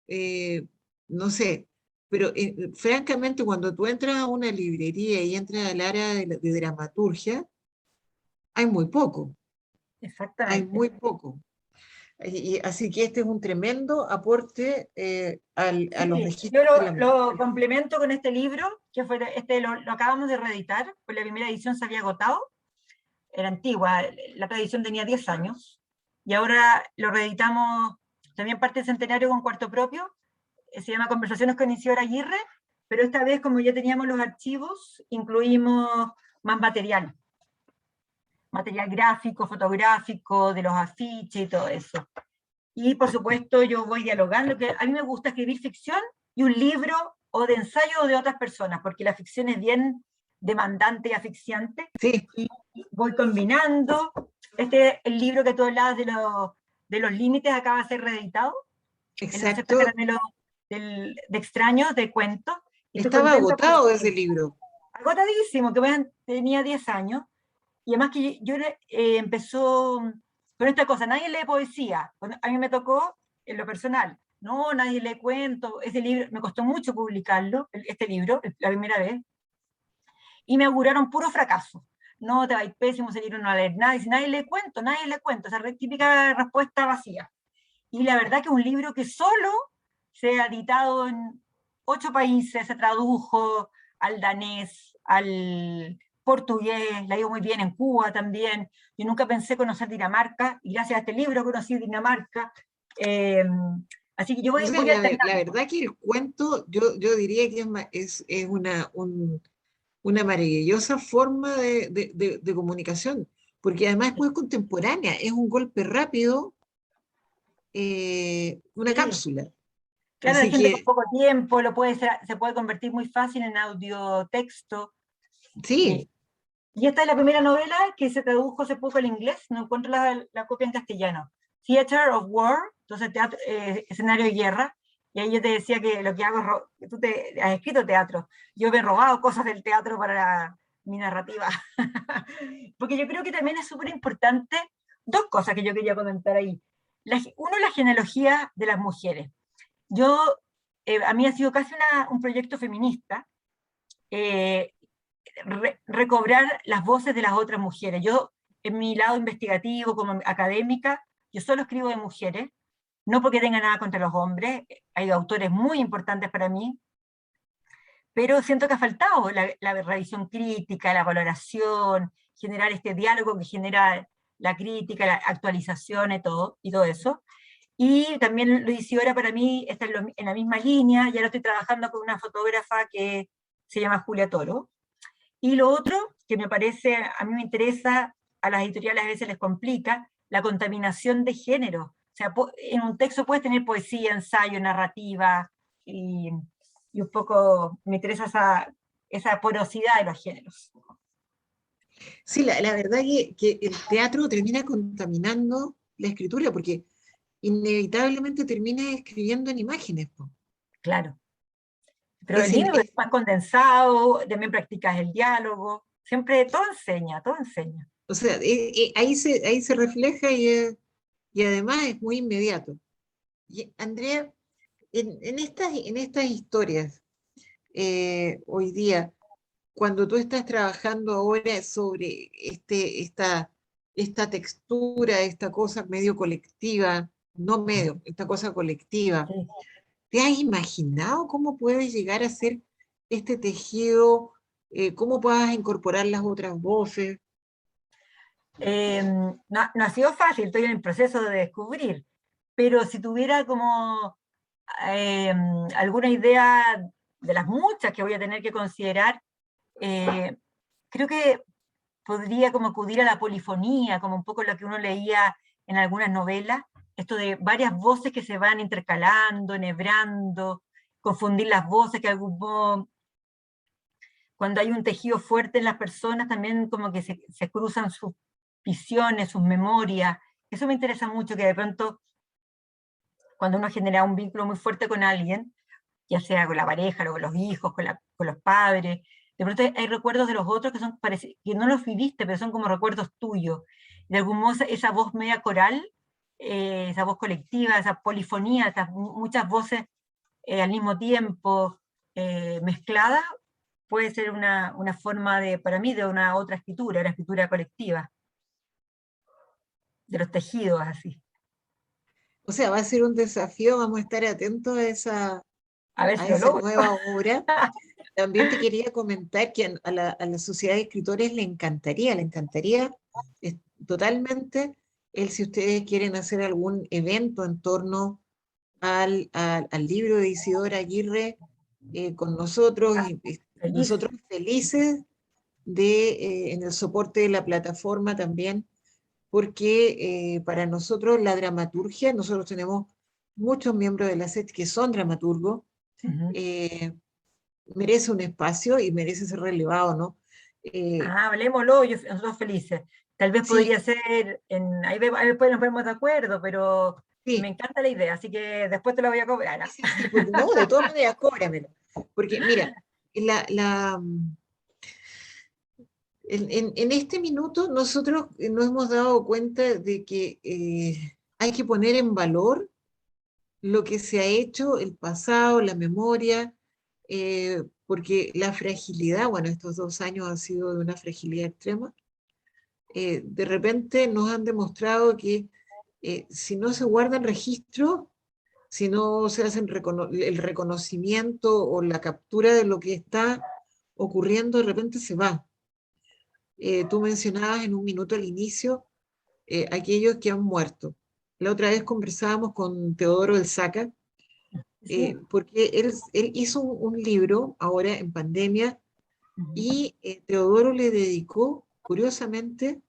S1: eh, no sé. Pero francamente, cuando tú entras a una librería y entras al área de dramaturgia, hay muy poco, hay
S2: Exactamente.
S1: muy poco. Así que este es un tremendo aporte a los
S2: Sí, yo
S1: registros de la mujer.
S2: lo complemento con este libro, que fue lo acabamos de reeditar, pues la primera edición se había agotado, era antigua, la otra edición tenía 10 años, y ahora lo reeditamos también parte del centenario con cuarto propio, se llama Conversaciones con Isidora Aguirre, pero esta vez como ya teníamos los archivos, incluimos más material gráfico, fotográfico, de los afiches y todo eso. Y por supuesto yo voy dialogando, que a mí me gusta escribir ficción y un libro o de ensayo de otras personas, porque la ficción es bien demandante y asfixiante,
S1: Sí,
S2: y voy combinando. Este, el libro que tú hablabas de los límites acaba de ser reeditado en la sexta
S1: exacto.
S2: caramelo de extraños, de cuentos, y estoy
S1: Estaba
S2: contenta
S1: agotado ese
S2: porque
S1: libro.
S2: agotadísimo, que tenía 10 años, y además que yo empezó con esta cosa, nadie lee poesía, a mí me tocó en lo personal, no, nadie lee cuentos, ese libro, me costó mucho publicarlo, este libro, la primera vez, y me auguraron puro fracaso. No, te va a ir pésimo, ese libro no va a leer nadie, si nadie lee cuento, esa típica respuesta vacía. Y la verdad que es un libro que solo se ha editado en 8 países, se tradujo al danés, al portugués, la digo muy bien en Cuba también. Yo nunca pensé conocer Dinamarca, y gracias a este libro conocí Dinamarca. Eh, Así que yo
S1: O sea,
S2: voy
S1: la
S2: alternando.
S1: verdad que el cuento, yo diría que es una maravillosa forma de comunicación, porque además es muy contemporánea, es un golpe rápido, una
S2: Sí,
S1: cápsula.
S2: claro, la
S1: Así
S2: gente con
S1: que
S2: poco tiempo se puede convertir muy fácil en audio texto.
S1: sí,
S2: Y esta es la primera novela que se tradujo hace poco al inglés, no encuentro la copia en castellano. Theater of War, entonces escenario de guerra, y ahí yo te decía que lo que hago es, tú te has escrito teatro, yo me he robado cosas del teatro para mi narrativa, porque yo creo que también es súper importante, dos cosas que yo quería comentar ahí. Uno, la genealogía de las mujeres. Yo, a mí ha sido casi un proyecto feminista, eh, recobrar las voces de las otras mujeres. Yo, en mi lado investigativo, como académica, yo solo escribo de mujeres, no porque tenga nada contra los hombres, hay autores muy importantes para mí, pero siento que ha faltado la revisión crítica, la valoración, generar este diálogo que genera la crítica, la actualización y todo eso. Y también lo hice ahora para mí, está en la misma línea, ya lo estoy trabajando con una fotógrafa que se llama Julia Toro, y lo otro, que me parece, a mí me interesa, a las editoriales a veces les complica, la contaminación de género. O sea, en un texto puedes tener poesía, ensayo, narrativa, y un poco me interesa esa porosidad de los géneros.
S1: sí, la verdad que el teatro termina contaminando la escritura, porque inevitablemente termina escribiendo en imágenes, po.
S2: Claro. Pero el
S1: Es, in-
S2: libro es
S1: es-
S2: más condensado, también practicas el diálogo, siempre todo enseña, todo enseña.
S1: o sea, ahí se refleja y además es muy inmediato. Y, Andrea, en estas historias, hoy día, cuando tú estás trabajando ahora sobre esta textura, esta cosa medio colectiva, no medio, esta cosa colectiva,
S2: Sí.
S1: ¿te has imaginado cómo puede llegar a ser este tejido ¿Cómo puedas incorporar las otras voces?
S2: No ha sido fácil, estoy en el proceso de descubrir, pero si tuviera como eh, alguna idea de las muchas que voy a tener que considerar, eh, creo que podría como acudir a la polifonía, como un poco lo que uno leía en algunas novelas, esto de varias voces que se van intercalando, enhebrando, confundir las voces, que algún modo, cuando hay un tejido fuerte en las personas, también como que se cruzan sus visiones, sus memorias. Eso me interesa mucho, que de pronto, cuando uno genera un vínculo muy fuerte con alguien, ya sea con la pareja, o con los hijos, con los padres, de pronto hay recuerdos de los otros que son que no los viviste, pero son como recuerdos tuyos. De algún modo, esa voz media coral, esa voz colectiva, esa polifonía, esas muchas voces al mismo tiempo mezcladas, puede ser una forma de, para mí, de una escritura colectiva, de los tejidos así.
S1: O sea, va a ser un desafío, vamos a estar atentos
S2: A ver
S1: a
S2: si lo
S1: esa
S2: logro.
S1: nueva obra. También te quería comentar que a la Sociedad de Escritores le encantaría totalmente si ustedes quieren hacer algún evento en torno al libro de Isidora Aguirre con nosotros,
S2: Ah,
S1: y
S2: feliz.
S1: nosotros felices en el soporte de la plataforma también, porque para nosotros la dramaturgia, nosotros tenemos muchos miembros de la SET que son dramaturgos,
S2: Uh-huh.
S1: eh, merece un espacio y merece ser relevado, ¿no? Eh,
S2: Ah, hablemoslo, nosotros felices. Tal vez
S1: sí,
S2: podría ser, ahí después nos ponemos de acuerdo, pero me
S1: sí,
S2: encanta la idea, así que después te la voy a cobrar.
S1: sí,
S2: ¿Ah?
S1: sí, sí, no, de todas maneras, cóbramelo. Porque mira, la, la, en este minuto nosotros nos hemos dado cuenta de que hay que poner en valor lo que se ha hecho, el pasado, la memoria, porque la fragilidad, bueno, estos 2 años han sido de una fragilidad extrema, de repente nos han demostrado que si no se guardan registros, si no se hacen el reconocimiento o la captura de lo que está ocurriendo, de repente se va. Tú mencionabas en un minuto al inicio aquellos que han muerto. La otra vez conversábamos con Teodoro El Saca,
S2: Sí.
S1: porque él hizo un libro ahora en pandemia
S2: Ujú.
S1: y Teodoro le dedicó, curiosamente,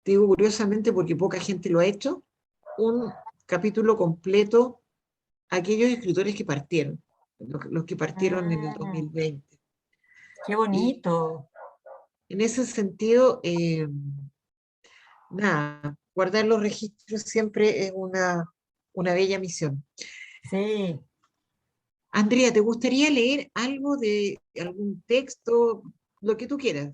S1: te digo curiosamente porque poca gente lo ha hecho, un capítulo completo a aquellos escritores que partieron, los que partieron en el
S2: Mm,
S1: 2020.
S2: qué
S1: Y
S2: bonito.
S1: en ese sentido, nada, guardar los registros siempre es una bella misión.
S2: Sí.
S1: Andrea, ¿te gustaría leer algo de algún texto, lo que tú quieras?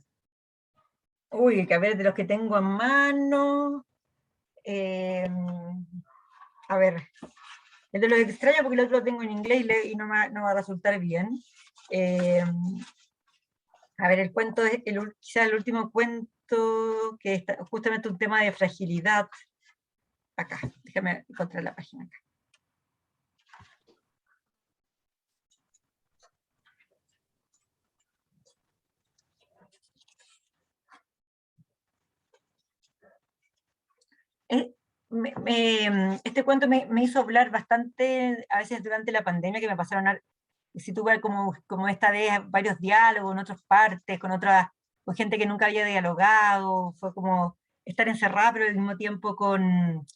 S2: Uy, que a ver, de los que tengo en mano. eh, a ver, el de los extraños, porque el otro lo tengo en inglés y no va a resultar bien. Eh, a ver, el cuento, quizás el último cuento, que es justamente un tema de fragilidad. Acá, déjame encontrar la página acá. Eh, este cuento me hizo hablar bastante, a veces durante la pandemia, que me pasaron, si tuve como esta vez varios diálogos en otras partes, con gente que nunca había dialogado, fue como estar encerrada, pero al mismo tiempo con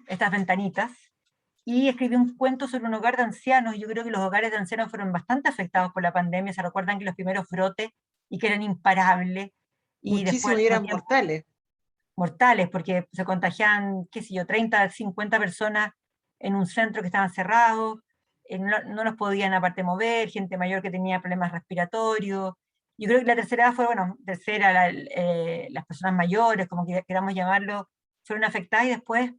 S2: estas ventanitas. Y escribí un cuento sobre un hogar de ancianos. Yo creo que los hogares de ancianos fueron bastante afectados por la pandemia. Se recuerdan que los primeros brotes y que eran imparables, y después
S1: Muchísimo y
S2: al mismo
S1: eran
S2: tiempo
S1: mortales.
S2: mortales, porque se contagiaban, qué sé yo, 30, 50 personas en un centro que estaban cerrados, no los podían aparte mover, gente mayor que tenía problemas respiratorios. Yo creo que la tercera edad fue, bueno, tercera, las personas mayores, como queramos llamarlo, fueron afectadas, y después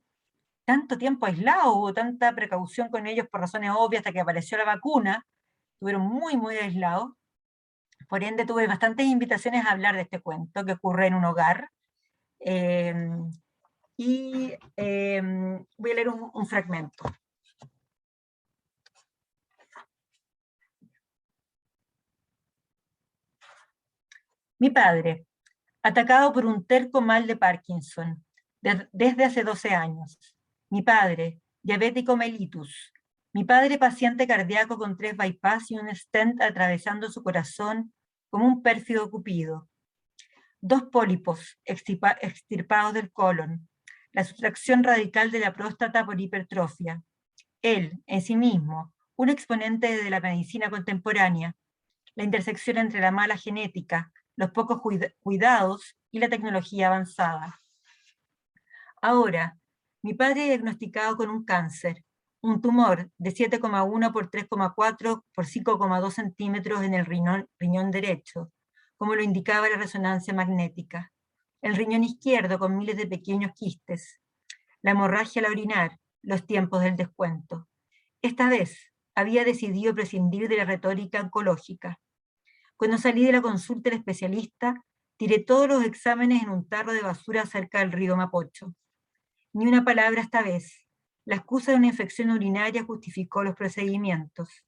S2: tanto tiempo aislados, hubo tanta precaución con ellos por razones obvias hasta que apareció la vacuna, estuvieron muy, muy aislados. Por ende, tuve bastantes invitaciones a hablar de este cuento que ocurre en un hogar. Eh, y voy a leer un fragmento. Mi padre, atacado por un terco mal de Parkinson, desde hace 12 años. Mi padre, diabético mellitus. Mi padre, paciente cardíaco con 3 bypass y un stent atravesando su corazón como un pérfido cupido. 2 pólipos extirpados del colon. La sustracción radical de la próstata por hipertrofia. Él, en sí mismo, un exponente de la medicina contemporánea. La intersección entre la mala genética, los pocos cuidados y la tecnología avanzada. Ahora, mi padre diagnosticado con un cáncer, un tumor de 7,1 por 3,4 por 5,2 centímetros en el riñón derecho, como lo indicaba la resonancia magnética. El riñón izquierdo con miles de pequeños quistes. La hemorragia al orinar, los tiempos del descuento. Esta vez había decidido prescindir de la retórica oncológica. Cuando salí de la consulta del especialista, tiré todos los exámenes en un tarro de basura cerca del río Mapocho. Ni una palabra esta vez. La excusa de una infección urinaria justificó los procedimientos.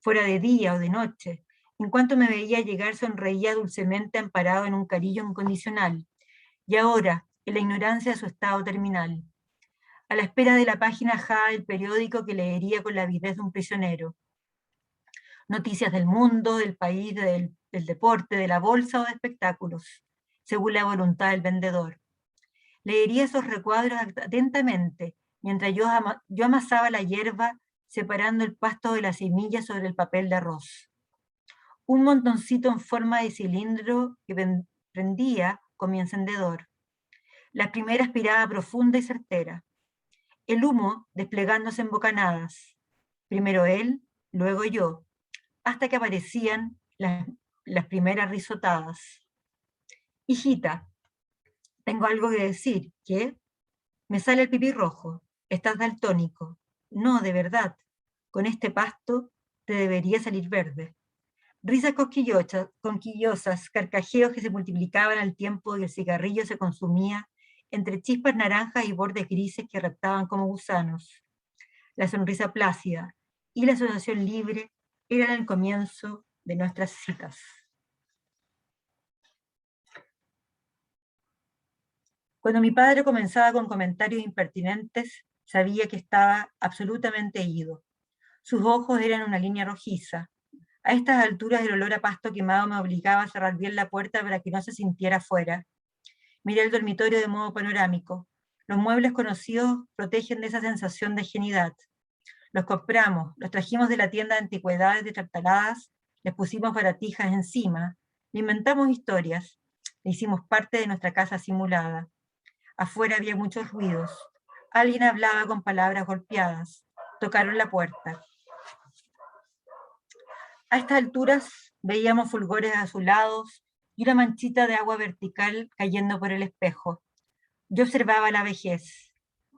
S2: Fuera de día o de noche, en cuanto me veía llegar sonreía dulcemente amparado en un cariño incondicional, y ahora, en la ignorancia de su estado terminal, a la espera de la página J del periódico que leería con la avidez de un prisionero. Noticias del mundo, del país, del deporte, de la bolsa o de espectáculos, según la voluntad del vendedor. Leería esos recuadros atentamente, mientras yo amasaba la hierba, separando el pasto de las semillas sobre el papel de arroz. Un montoncito en forma de cilindro que prendía con mi encendedor. La primera aspirada profunda y certera. El humo desplegándose en bocanadas. Primero él, luego yo, hasta que aparecían las primeras risotadas. Hijita, tengo algo que decir, ¿qué? Me sale el pipí rojo, estás daltónico. No, de verdad, con este pasto te debería salir verde. Risas cosquillosas, carcajeos que se multiplicaban al tiempo que el cigarrillo se consumía entre chispas naranjas y bordes grises que reptaban como gusanos. La sonrisa plácida y la asociación libre eran el comienzo de nuestras citas. Cuando mi padre comenzaba con comentarios impertinentes, sabía que estaba absolutamente ido. Sus ojos eran una línea rojiza. A estas alturas el olor a pasto quemado me obligaba a cerrar bien la puerta para que no se sintiera afuera. Miré el dormitorio de modo panorámico. Los muebles conocidos protegen de esa sensación de ajenidad. Los compramos, los trajimos de la tienda de antigüedades destartaladas, les pusimos baratijas encima, le inventamos historias, le hicimos parte de nuestra casa simulada. Afuera había muchos ruidos. Alguien hablaba con palabras golpeadas. Tocaron la puerta. A estas alturas veíamos fulgores azulados y una manchita de agua vertical cayendo por el espejo. Yo observaba la vejez,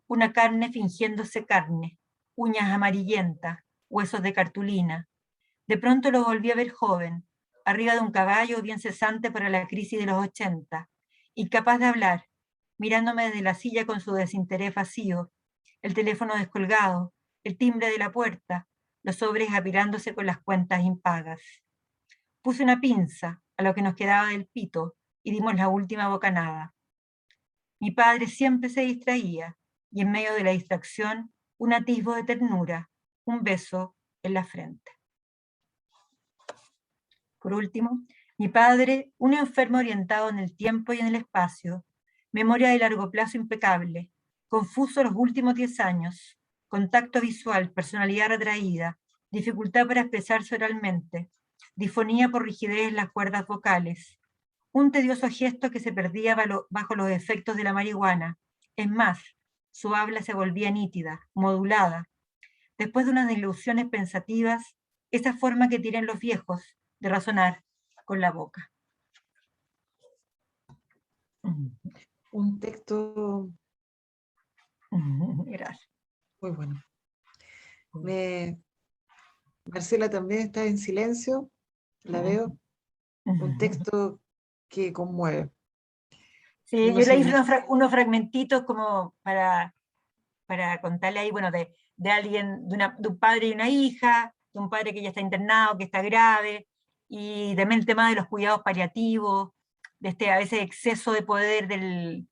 S2: una carne fingiéndose carne, uñas amarillentas, huesos de cartulina. De pronto lo volví a ver joven, arriba de un caballo bien cesante para la crisis de los 80, incapaz de hablar, mirándome desde la silla con su desinterés vacío, el teléfono descolgado, el timbre de la puerta, los sobres apilándose con las cuentas impagas. Puse una pinza a lo que nos quedaba del pito y dimos la última bocanada. Mi padre siempre se distraía, y en medio de la distracción, un atisbo de ternura, un beso en la frente. Por último, mi padre, un enfermo orientado en el tiempo y en el espacio, memoria de largo plazo impecable, confuso los últimos 10 años, contacto visual, personalidad retraída, dificultad para expresarse oralmente, disfonía por rigidez en las cuerdas vocales, un tedioso gesto que se perdía bajo los efectos de la marihuana. Es más, su habla se volvía nítida, modulada. Después de unas diluciones pensativas, esa forma que tienen los viejos de razonar con la boca.
S1: Un texto
S2: Gracias.
S1: muy bueno. Marcela también está en silencio, la veo. Un texto que conmueve.
S2: Sí, yo le hice unos fragmentitos como para contarle ahí, bueno, de alguien, de un padre y una hija, de un padre que ya está internado, que está grave, y también el tema de los cuidados paliativos, de este a veces exceso de poder del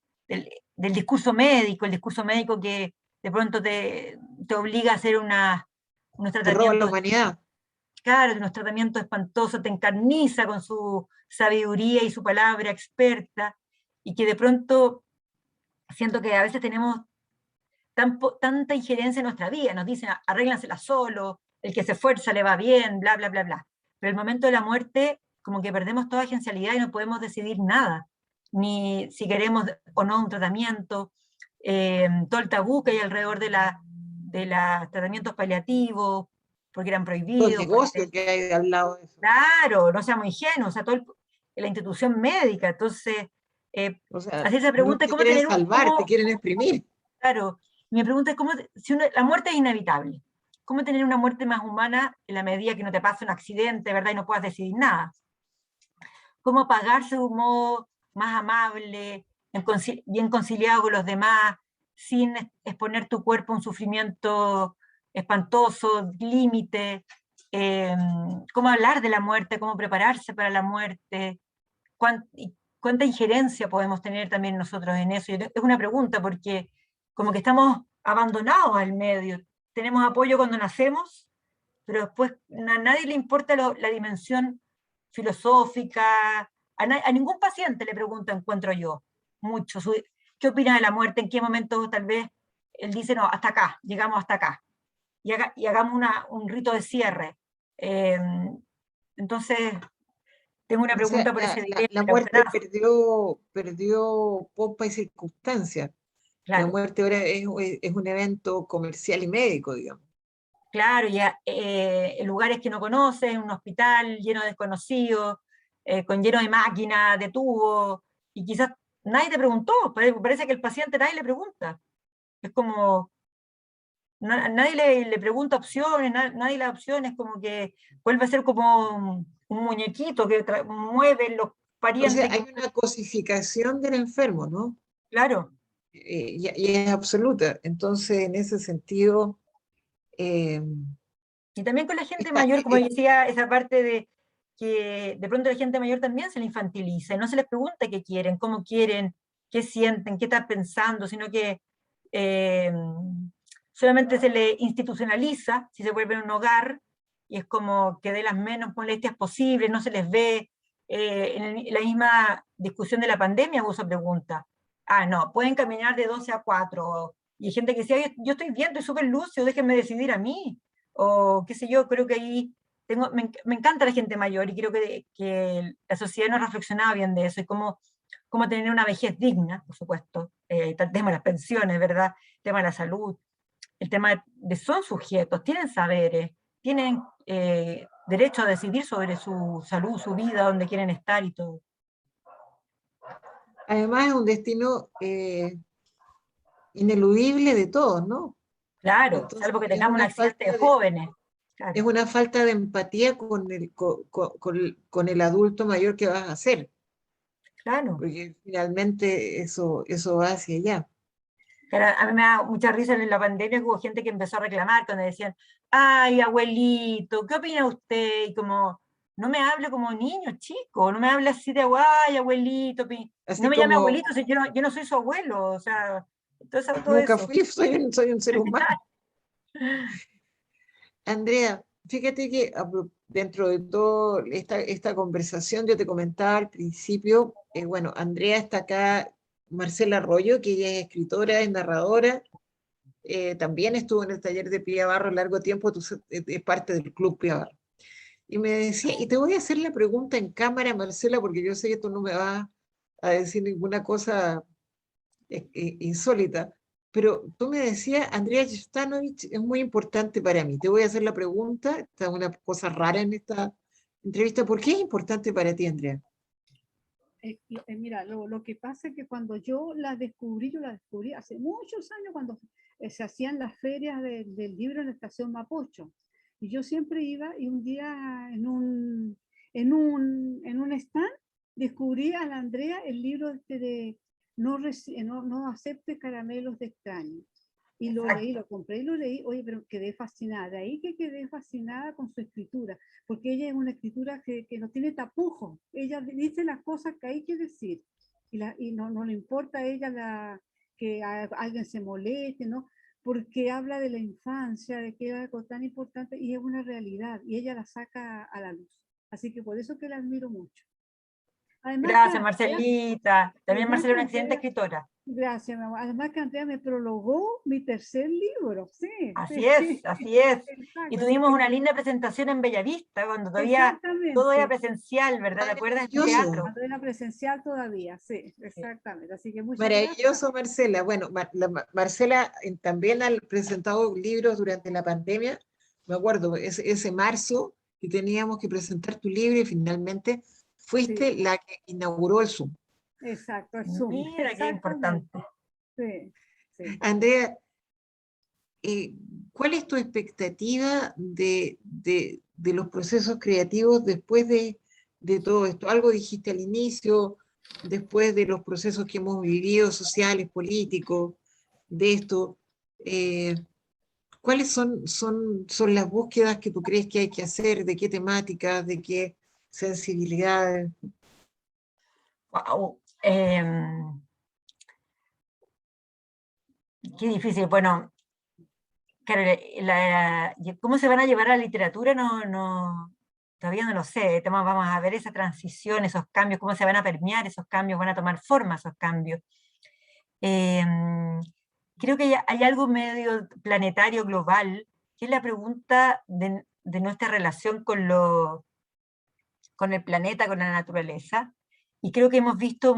S2: discurso médico, el discurso médico que de pronto te obliga a hacer unos
S1: Te roba la
S2: tratamientos,
S1: humanidad.
S2: claro, unos tratamientos espantosos, te encarniza con su sabiduría y su palabra experta, y que de pronto siento que a veces tenemos tanta injerencia en nuestra vida, nos dicen arréglansela solo, el que se esfuerza le va bien, bla, bla, bla, bla. Pero el momento de la muerte, como que perdemos toda agencialidad y no podemos decidir nada, ni si queremos o no un tratamiento, todo el tabú que hay alrededor de los tratamientos paliativos, porque eran
S1: Todo el
S2: prohibidos,
S1: negocio que hay al lado de eso.
S2: claro, no seamos ingenuos, o sea, la institución médica, entonces,
S1: O sea,
S2: hacer esa
S1: no
S2: pregunta es
S1: te
S2: cómo
S1: quieren
S2: tener
S1: salvar, te
S2: cómo,
S1: quieren exprimir.
S2: claro, mi pregunta es cómo, si la muerte es inevitable, ¿cómo tener una muerte más humana en la medida que no te pase un accidente, ¿verdad? Y no puedas decidir nada. ¿Cómo pagarse de un modo más amable, bien conciliado con los demás, sin exponer tu cuerpo a un sufrimiento espantoso, límite? ¿Cómo hablar de la muerte? ¿Cómo prepararse para la muerte? ¿Cuánta injerencia podemos tener también nosotros en eso? Es una pregunta porque como que estamos abandonados al medio. Tenemos apoyo cuando nacemos, pero después a nadie le importa la dimensión filosófica. A ningún paciente le pregunto, encuentro yo, mucho, ¿qué opina de la muerte? ¿En qué momento tal vez él dice, no, hasta acá, llegamos hasta acá? Y hagamos un rito de cierre. Eh, entonces, tengo una
S1: O sea,
S2: pregunta por ese dilema
S1: la
S2: de la
S1: muerte
S2: eutanasia.
S1: perdió pompa y circunstancia. La
S2: Claro,
S1: muerte ahora es un evento comercial y médico, digamos.
S2: claro, ya en lugares que no conoces, un hospital lleno de desconocidos, lleno de máquinas, de tubos, y quizás nadie te preguntó, parece que el paciente nadie le pregunta. Es como, nadie le pregunta opciones, nadie las opciones, como que vuelve a ser como un muñequito que mueve los
S1: O sea,
S2: parientes,
S1: hay una cosificación del enfermo, ¿no?
S2: claro.
S1: Y es absoluta. Entonces, en ese sentido, eh,
S2: Y también con la gente
S1: esta-
S2: mayor, como
S1: eh,
S2: decía, esa parte de que de pronto la gente mayor también se le infantiliza, y no se les pregunta qué quieren, qué sienten, qué están pensando, sino que eh, solamente se le institucionaliza, si se vuelve un hogar, y es como que dé las menos molestias posibles, no se les ve. En la misma discusión de la pandemia hubo esa pregunta. Ah, no, pueden caminar de 12 a 4, y hay gente que decía, yo estoy bien, estoy súper lúcido, déjenme decidir a mí, o qué sé yo, creo que ahí me encanta la gente mayor y creo que la sociedad no ha reflexionado bien de eso y cómo tener una vejez digna, por supuesto. Está el tema de las pensiones, ¿verdad? El tema de la salud, el tema son sujetos, tienen saberes, tienen derecho a decidir sobre su salud, su vida, dónde quieren estar y todo.
S1: además es un destino ineludible de todos, ¿no?
S2: Claro,
S1: Entonces,
S2: salvo que tengamos un accidente de jóvenes.
S1: es
S2: Claro,
S1: una falta de empatía con el adulto mayor que vas a ser,
S2: claro.
S1: porque finalmente eso va hacia allá.
S2: Pero a mí me da mucha risa en la pandemia que hubo gente que empezó a reclamar cuando decían, ay, abuelito, ¿qué opina usted? Y como, no me hable como niño chico, no me hable así de, ay, abuelito, no
S1: Así
S2: me llame
S1: como
S2: abuelito, si yo no soy su abuelo, o sea, todo
S1: nunca
S2: eso.
S1: fui, soy un ser humano. Andrea, fíjate que dentro de toda esta conversación, yo te comentaba al principio, bueno, Andrea está acá, Marcela Arroyo, que ella es escritora, es narradora, también estuvo en el taller de Pía Barro largo tiempo, es parte del Club Pía Barro. Y me decía, y te voy a hacer la pregunta en cámara, Marcela, porque yo sé que tú no me vas a decir ninguna cosa insólita, pero tú me decías, Andrea Jovanovic es muy importante para mí. Te voy a hacer la pregunta, esta es una cosa rara en esta entrevista, ¿por qué es importante para ti, Andrea?
S3: Mira, lo que pasa es que cuando yo la descubrí hace muchos años cuando se hacían las ferias del libro en la estación Mapocho. Y yo siempre iba y un día en un stand descubrí a la Andrea el libro este de no acepte caramelos de extraños. Y lo
S2: Exacto.
S3: leí, lo compré y lo leí, oye, pero quedé fascinada. De ahí que quedé fascinada con su escritura, porque ella es una escritura que no tiene tapujos. Ella dice las cosas que hay que decir. Y no le importa a ella que alguien se moleste, ¿no? Porque habla de la infancia, de que es algo tan importante y es una realidad. Y ella la saca a la luz. Así que por eso que la admiro mucho. Además que
S2: Gracias,
S3: Andrea,
S2: Marcelita. También
S3: además
S2: Marcela
S3: que
S2: es una excelente
S3: Andrea
S2: escritora.
S3: Gracias, mi amor. Además que Andrea me prologó mi tercer libro. Sí,
S2: Así
S3: sí,
S2: es,
S3: sí.
S2: así es. Y
S3: Exacto. Así
S2: tuvimos
S3: que
S2: una linda presentación en Bellavista, cuando todavía todo era
S3: exactamente.
S2: presencial, ¿verdad? ¿Te acuerdas? En
S1: Maravilloso,
S2: teatro.
S3: Cuando era presencial todavía, sí,
S2: Sí.
S3: exactamente. Así que muchas gracias.
S1: maravilloso, Marcela. Bueno, Marcela también ha presentado libros durante la pandemia. Me acuerdo, ese marzo que teníamos que presentar tu libro y finalmente
S3: Sí,
S1: fuiste la que inauguró el Zoom.
S3: exacto, el Zoom.
S2: Mira qué
S3: Exactamente.
S2: importante.
S3: Sí, sí.
S1: Andrea, eh, ¿cuál es tu expectativa de los procesos creativos después de todo esto? Algo dijiste al inicio, después de los procesos que hemos vivido, sociales, políticos, de esto. eh, ¿Cuáles son las búsquedas que tú crees que hay que hacer? ¿De qué temáticas? ¿De qué sensibilidades?
S2: Wow. Qué difícil. Bueno, claro, ¿cómo se van a llevar a la literatura? Todavía no lo sé. Vamos a ver esa transición, esos cambios, cómo se van a permear esos cambios, van a tomar forma esos cambios. Creo que hay algo medio planetario, global, que es la pregunta de nuestra relación con el planeta, con la naturaleza. Y creo que hemos visto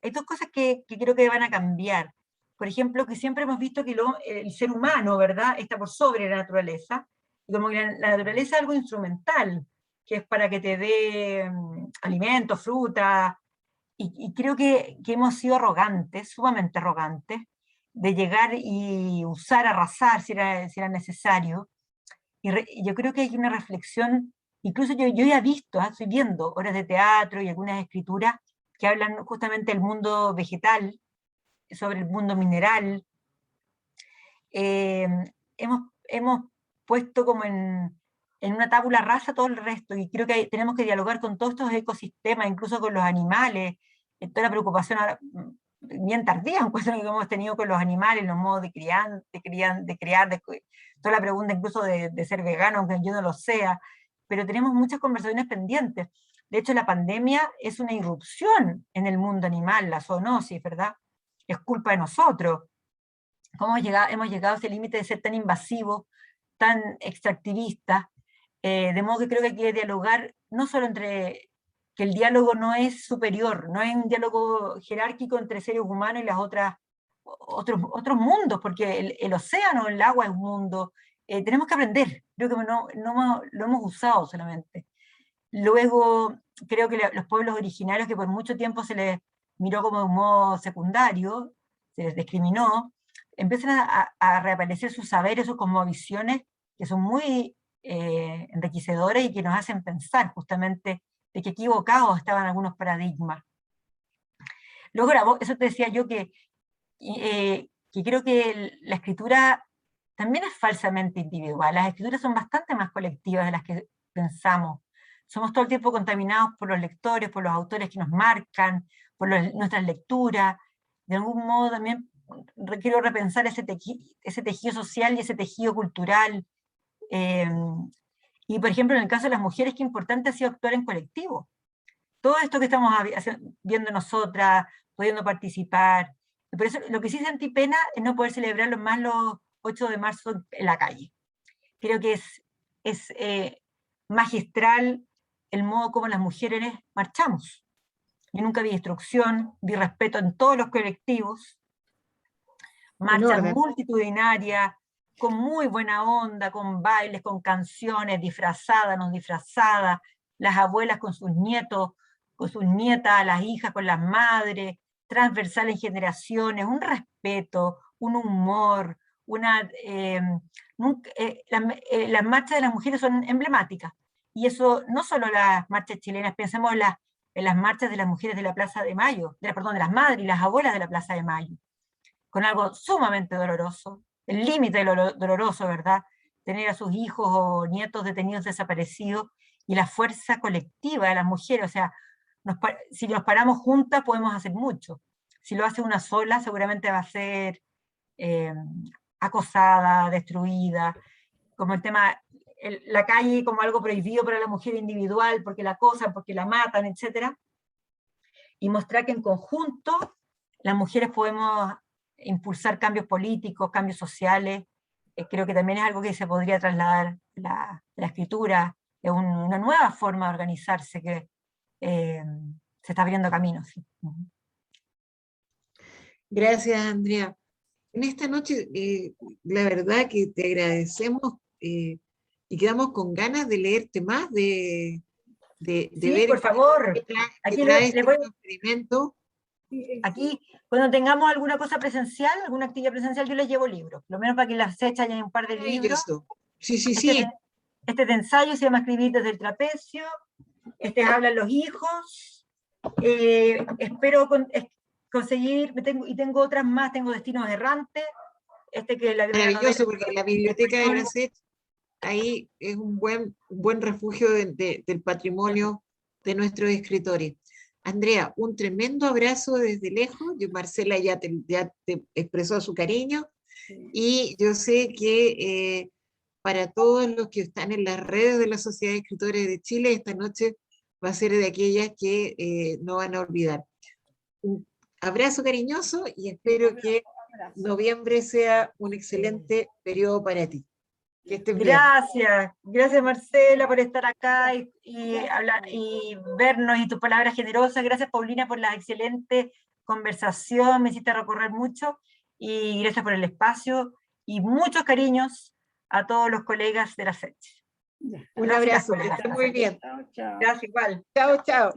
S2: hay dos cosas que creo que van a cambiar. Por ejemplo, que siempre hemos visto que el ser humano, ¿verdad?, está por sobre la naturaleza, y como que la naturaleza es algo instrumental, que es para que te dé alimentos, fruta, y creo que hemos sido arrogantes, sumamente arrogantes, de llegar y usar, arrasar si era necesario. Y yo creo que hay una reflexión, incluso yo ya he visto, estoy viendo obras de teatro y algunas escrituras que hablan justamente del mundo vegetal, sobre el mundo mineral. Eh, hemos puesto como en una tabula rasa todo el resto, y creo que tenemos que dialogar con todos estos ecosistemas, incluso con los animales, toda la preocupación ahora, bien tardía en cuestión que hemos tenido con los animales, los modos de criar, toda la pregunta incluso de ser vegano, aunque yo no lo sea, pero tenemos muchas conversaciones pendientes. De hecho, la pandemia es una irrupción en el mundo animal, la zoonosis, ¿verdad? Es culpa de nosotros. ¿Cómo hemos llegado a ese límite de ser tan invasivos, tan extractivistas? De modo que creo que hay que dialogar, no solo que el diálogo no es superior, no es un diálogo jerárquico entre seres humanos y otros mundos, porque el océano, el agua es un mundo. Tenemos que aprender, creo que no lo hemos usado solamente. Luego, creo que los pueblos originarios, que por mucho tiempo se les miró como de un modo secundario, se les discriminó, empiezan a reaparecer sus saberes, sus cosmovisiones, que son muy enriquecedores y que nos hacen pensar justamente de qué equivocados estaban algunos paradigmas. Luego, eso te decía yo que creo que la escritura también es falsamente individual. Las escrituras son bastante más colectivas de las que pensamos. Somos todo el tiempo contaminados por los lectores, por los autores que nos marcan, por nuestras lecturas. De algún modo también quiero repensar ese tejido social y ese tejido cultural. Eh, y por ejemplo, en el caso de las mujeres, qué importante ha sido actuar en colectivo. Todo esto que estamos viendo nosotras, pudiendo participar. Y por eso lo que sí sentí pena es no poder celebrarlo más los 8 de marzo en la calle. Creo que es magistral el modo como las mujeres marchamos. Yo nunca vi instrucción, vi respeto en todos los colectivos,
S1: En
S2: marchas
S1: orden.
S2: multitudinarias, con muy buena onda, con bailes, con canciones, disfrazadas, no disfrazadas, las abuelas con sus nietos, con sus nietas, las hijas con las madres, transversal en generaciones, un respeto, un humor, las marchas de las mujeres son emblemáticas. Y eso no solo las marchas chilenas, pensemos en las marchas de las mujeres de la Plaza de Mayo, perdón, de las madres y las abuelas de la Plaza de Mayo, con algo sumamente doloroso, el límite de lo doloroso, ¿verdad? Tener a sus hijos o nietos detenidos desaparecidos, y la fuerza colectiva de las mujeres, o sea, si nos paramos juntas podemos hacer mucho. Si lo hace una sola, seguramente va a ser acosada, destruida, como el tema, la calle como algo prohibido para la mujer individual, porque la acosan, porque la matan, etc. Y mostrar que en conjunto las mujeres podemos impulsar cambios políticos, cambios sociales. Creo que también es algo que se podría trasladar la escritura, es una nueva forma de organizarse que se está abriendo camino. Sí.
S1: Gracias, Andrea. En esta noche, la verdad que te agradecemos y quedamos con ganas de leerte más, de
S2: Sí,
S1: ver
S2: por favor.
S1: qué
S2: Aquí
S1: trae
S2: le
S1: este
S2: voy,
S1: experimento.
S2: aquí, cuando tengamos alguna cosa presencial, alguna actividad presencial, yo les llevo libros, lo menos para que las echen en un par de libros.
S1: Maravilloso. Sí, sí,
S2: Este,
S1: sí.
S2: este de ensayo se llama Escribir desde el trapecio, este hablan los hijos, espero conseguir, tengo otras más, tengo Destinos Errantes, que la
S1: Maravilloso,
S2: novela,
S1: porque la biblioteca de la SED ahí es un buen refugio del patrimonio de nuestros escritores. Andrea, un tremendo abrazo desde lejos. Marcela ya te expresó su cariño, y yo sé que para todos los que están en las redes de la Sociedad de Escritores de Chile, esta noche va a ser de aquellas que no van a olvidar. Un abrazo cariñoso y espero que noviembre sea un excelente periodo para ti. Que estés bien.
S2: Gracias Marcela por estar acá y vernos, y tus palabras generosas. Gracias Paulina por la excelente conversación, me hiciste recorrer mucho, y gracias por el espacio, y muchos cariños a todos los colegas de la SECH.
S1: Un abrazo, que estés muy bien.
S3: Chao, chao.
S2: Gracias igual.
S1: Chao, chao.